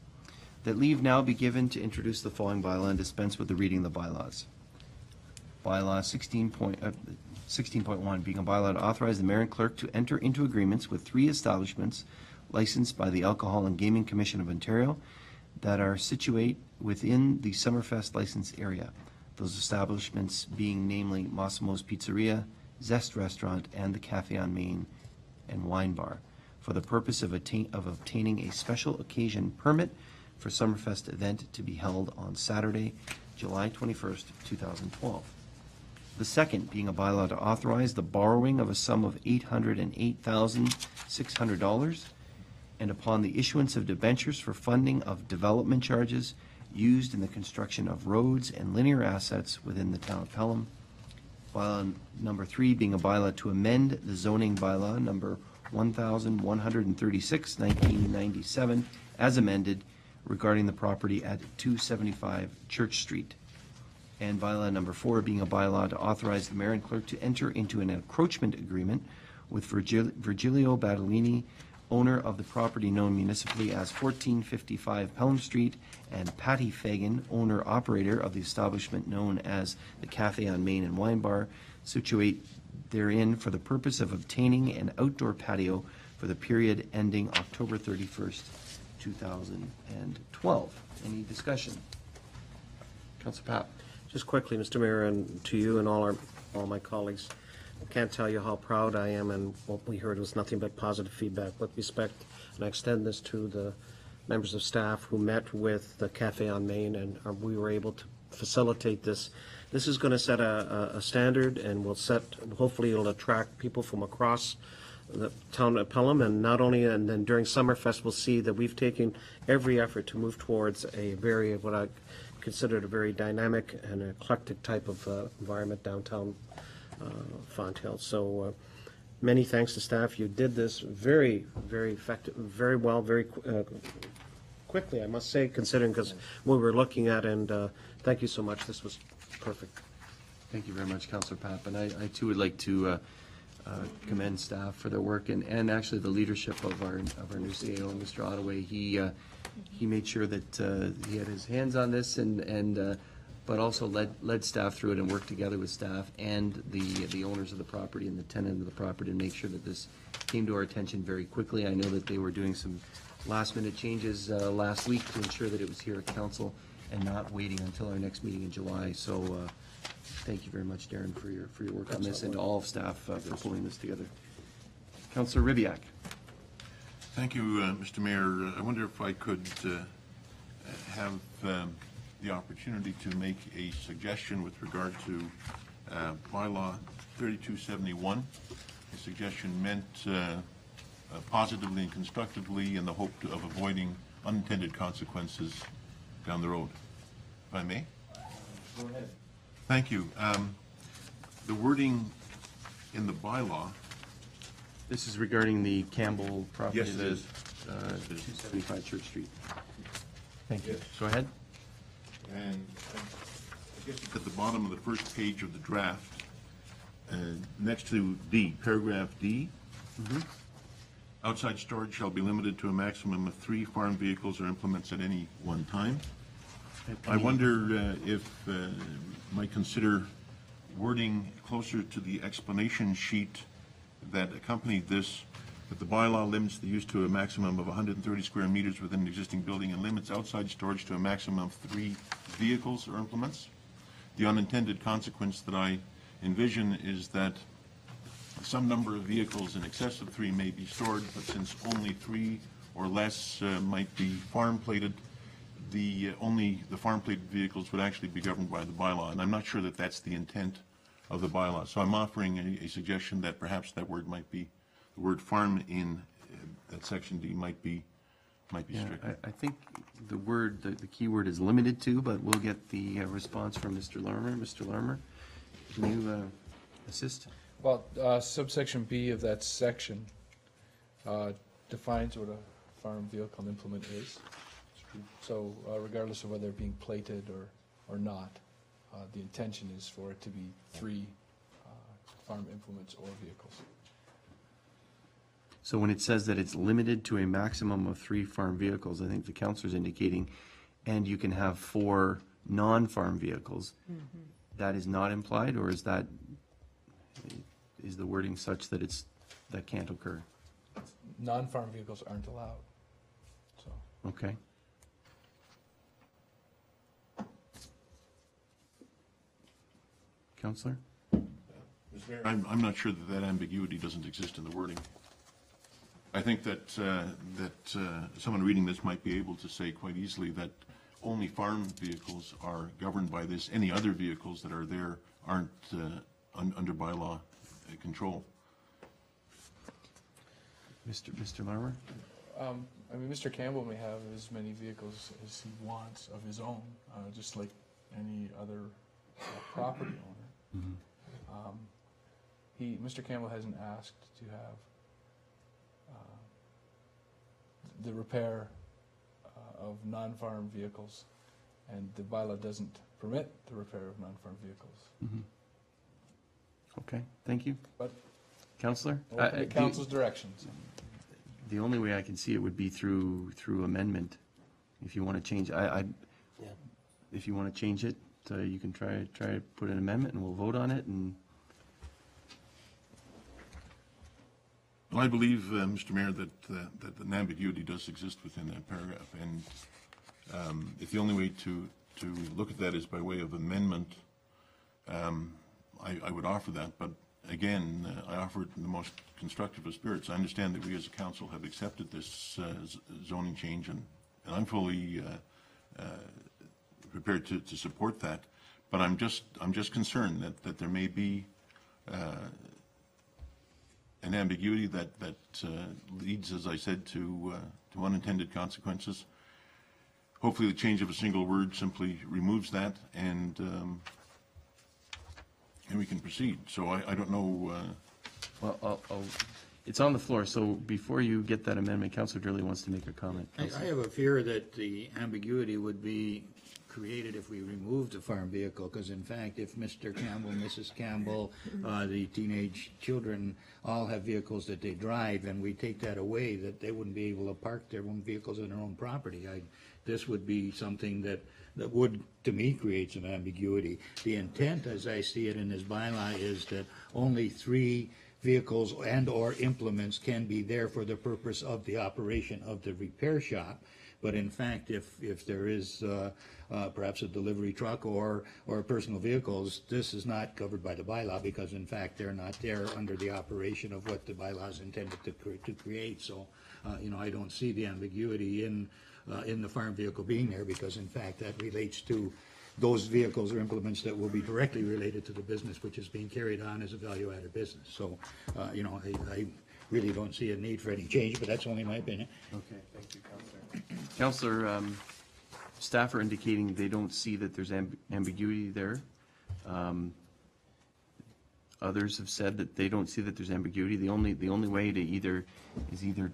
[SPEAKER 1] That leave now be given to introduce the following bylaw and dispense with the reading of the bylaws. Bylaw 16.1, being a bylaw to authorize the mayor and clerk to enter into agreements with 3 establishments licensed by the Alcohol and Gaming Commission of Ontario that are situate within the Summerfest license area. Those establishments being namely Massimo's Pizzeria, Zest Restaurant, and the Cafe on Main and Wine Bar, for the purpose of obtaining a special occasion permit for Summerfest event to be held on Saturday, July 21st, 2012. The second being a bylaw to authorize the borrowing of a sum of $808,600 and upon the issuance of debentures for funding of development charges used in the construction of roads and linear assets within the town of Pelham. Bylaw number 3 being a bylaw to amend the zoning bylaw number 1136, 1997, as amended regarding the property at 275 Church Street. And bylaw number 4 being a bylaw to authorize the mayor and clerk to enter into an encroachment agreement with Virgilio Battolini, owner of the property known municipally as 1455 Pelham Street, and Patty Fagan, owner-operator of the establishment known as the Cafe on Main and Wine Bar, situate therein for the purpose of obtaining an outdoor patio for the period ending October 31st, 2012. Any discussion? Councilor Papp.
[SPEAKER 5] Just quickly, Mr. Mayor, and to you and all my colleagues, I can't tell you how proud I am, and what we heard was nothing but positive feedback with respect, and I extend this to the members of staff who met with the Cafe on Main, and we were able to facilitate this. This is going to set a standard, and hopefully it'll attract people from across the town of Pelham, and not only, and then during Summerfest, we'll see that we've taken every effort to move towards a very, what I considered a very dynamic and eclectic type of environment downtown Fonthill. So many thanks to staff. You did this very, very effective, very well, very quickly, I must say, considering, because we were looking at, and thank you so much. This was perfect.
[SPEAKER 1] Thank you very much, Councillor Papp. And I too would like to commend staff for their work, and actually the leadership of our new CEO, Mr. Ottaway. He made sure that he had his hands on this, and but also led staff through it and worked together with staff and the owners of the property and the tenant of the property to make sure that this came to our attention very quickly. I know that they were doing some last-minute changes last week to ensure that it was here at council and not waiting until our next meeting in July. So thank you very much, Darren, for your work on this, and to all of staff for pulling this together. Councillor Ribiak.
[SPEAKER 13] Thank you, Mr. Mayor. I wonder if I could have the opportunity to make a suggestion with regard to bylaw 3271. A suggestion meant positively and constructively in the hope of avoiding unintended consequences down the road. If I may?
[SPEAKER 1] Go ahead.
[SPEAKER 13] Thank you. The wording in the bylaw.
[SPEAKER 1] This is regarding the Campbell property,
[SPEAKER 13] Yes, it is.
[SPEAKER 1] 275 Church Street. Thank you.
[SPEAKER 13] Yes.
[SPEAKER 1] Go ahead.
[SPEAKER 13] And I guess it's at the bottom of the first page of the draft, next to D, paragraph D. Outside storage shall be limited to a maximum of 3 farm vehicles or implements at any one time. I wonder if might consider wording closer to the explanation sheet that accompanied this, that the bylaw limits the use to a maximum of 130 square meters within an existing building and limits outside storage to a maximum of 3 vehicles or implements. The unintended consequence that I envision is that some number of vehicles in excess of 3 may be stored, but since only 3 or less might be farm-plated, only the farm-plated vehicles would actually be governed by the bylaw, and I'm not sure that that's the intent of the bylaw. So I'm offering a suggestion that perhaps that word might be, the word farm in that section D might be stricken.
[SPEAKER 1] I think the word, the key word is limited to, but we'll get the response from Mr. Larmer. Mr. Larmer, can you assist?
[SPEAKER 11] Well, subsection B of that section defines what a farm vehicle implement is. So regardless of whether it's being plated or not, the intention is for it to be 3 farm implements or vehicles.
[SPEAKER 1] So when it says that it's limited to a maximum of 3 farm vehicles, I think the counselor's indicating, and you can have 4 non-farm vehicles, that is not implied, or is the wording such that that can't occur?
[SPEAKER 11] Non-farm vehicles aren't allowed, so.
[SPEAKER 1] Okay. Counselor?
[SPEAKER 13] I'm not sure that ambiguity doesn't exist in the wording. I think that someone reading this might be able to say quite easily that only farm vehicles are governed by this. Any other vehicles that are there aren't under bylaw control.
[SPEAKER 1] Mr. Larmer?
[SPEAKER 11] I mean, Mr. Campbell may have as many vehicles as he wants of his own, just like any other property owner. Mr. Campbell hasn't asked to have the repair of non-farm vehicles, and the bylaw doesn't permit the repair of non-farm vehicles.
[SPEAKER 1] Okay, thank you.
[SPEAKER 11] But
[SPEAKER 1] Counselor?
[SPEAKER 11] open to council's directions.
[SPEAKER 1] The only way I can see it would be through amendment. If you want to change, if you want to change it, you can try to put an amendment, and we'll vote on it. And
[SPEAKER 13] Well, I believe, Mr. Mayor, that an ambiguity does exist within that paragraph, and if the only way to look at that is by way of amendment, I would offer that. But again, I offer it in the most constructive of spirits. I understand that we as a council have accepted this zoning change, and I'm fully prepared to support that. But I'm just concerned that there may be an ambiguity that leads, as I said, to unintended consequences. Hopefully the change of a single word simply removes that, and we can proceed. So I don't know.
[SPEAKER 1] well, it's on the floor. So before you get that amendment, Councillor Durley wants to make a comment.
[SPEAKER 8] I have a fear that the ambiguity would be created if we removed the farm vehicle, because in fact, if Mr. Campbell, Mrs. Campbell, the teenage children all have vehicles that they drive, and we take that away, that they wouldn't be able to park their own vehicles on their own property. This would be something that would, to me, create some ambiguity. The intent, as I see it in this bylaw, is that only 3 vehicles and or implements can be there for the purpose of the operation of the repair shop. But in fact, if there is perhaps a delivery truck or personal vehicles, this is not covered by the bylaw, because in fact they're not there under the operation of what the bylaw is intended to create. So, I don't see the ambiguity in the farm vehicle being there, because in fact that relates to those vehicles or implements that will be directly related to the business which is being carried on as a value-added business. So, I really don't see a need for any change, but that's only my opinion.
[SPEAKER 1] Okay, thank you, Councillor. Councillor, staff are indicating they don't see that there's ambiguity there. Others have said that they don't see that there's ambiguity. The only way to either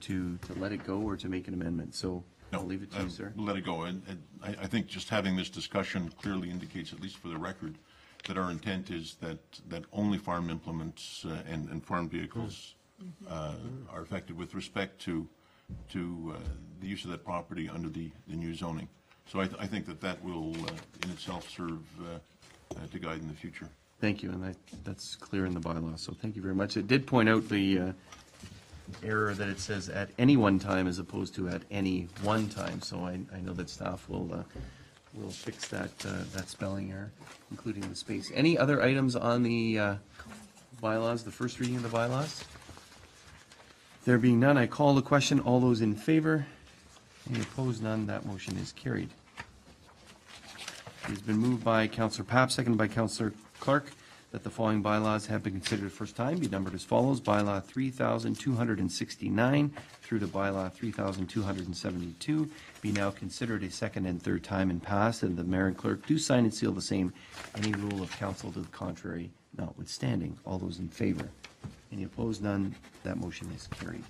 [SPEAKER 1] to let it go or to make an amendment. So
[SPEAKER 13] No,
[SPEAKER 1] I'll leave it to you, sir.
[SPEAKER 13] Let it go. And I think just having this discussion clearly indicates, at least for the record, that our intent is that only farm implements and farm vehicles are affected with respect to the use of that property under the new zoning. So I think that will in itself serve to guide in the future.
[SPEAKER 1] Thank you, and that's clear in the bylaw, so thank you very much. It did point out the error that it says at any one time as opposed to at any one time, so I know that staff will we'll fix that, that spelling error, including the space. Any other items on the bylaws, the first reading of the bylaws? There being none, I call the question. All those in favor? Any opposed? None. That motion is carried. It has been moved by Councillor Papp, seconded by Councillor Clark, that the following bylaws have been considered first time, be numbered as follows: Bylaw 3,269 through to Bylaw 3,272 be now considered a second and third time and passed, and the mayor and clerk do sign and seal the same, any rule of council to the contrary notwithstanding. All those in favor? Any opposed? None. That motion is carried.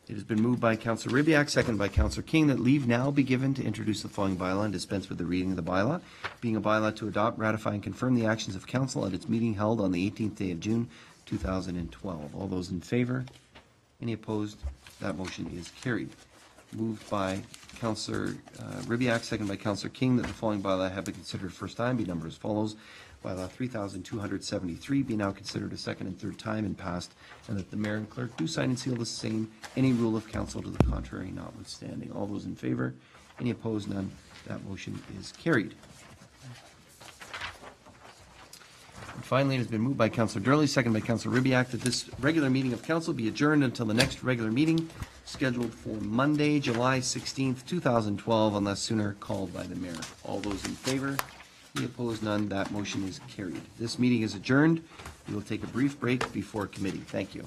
[SPEAKER 1] It has been moved by Councillor Ribbiak, seconded by Councillor King, that leave now be given to introduce the following bylaw and dispense with the reading of the bylaw, being a bylaw to adopt, ratify, and confirm the actions of council at its meeting held on the 18th day of June, 2012. All those in favor? Any opposed? That motion is carried. Moved by Councillor Ribbiak, seconded by Councillor King, that the following bylaw have been considered first time, be numbered as follows: Bylaw 3,273 be now considered a second and third time and passed, and that the mayor and clerk do sign and seal the same, any rule of council to the contrary notwithstanding. All those in favor? Any opposed? None. That motion is carried. And finally, it has been moved by Councillor Durley, seconded by Councillor Ribbiak, that this regular meeting of council be adjourned until the next regular meeting, scheduled for Monday, July 16th, 2012, unless sooner called by the mayor. All those in favor? Any opposed? None. That motion is carried. This meeting is adjourned. We will take a brief break before committee. Thank you.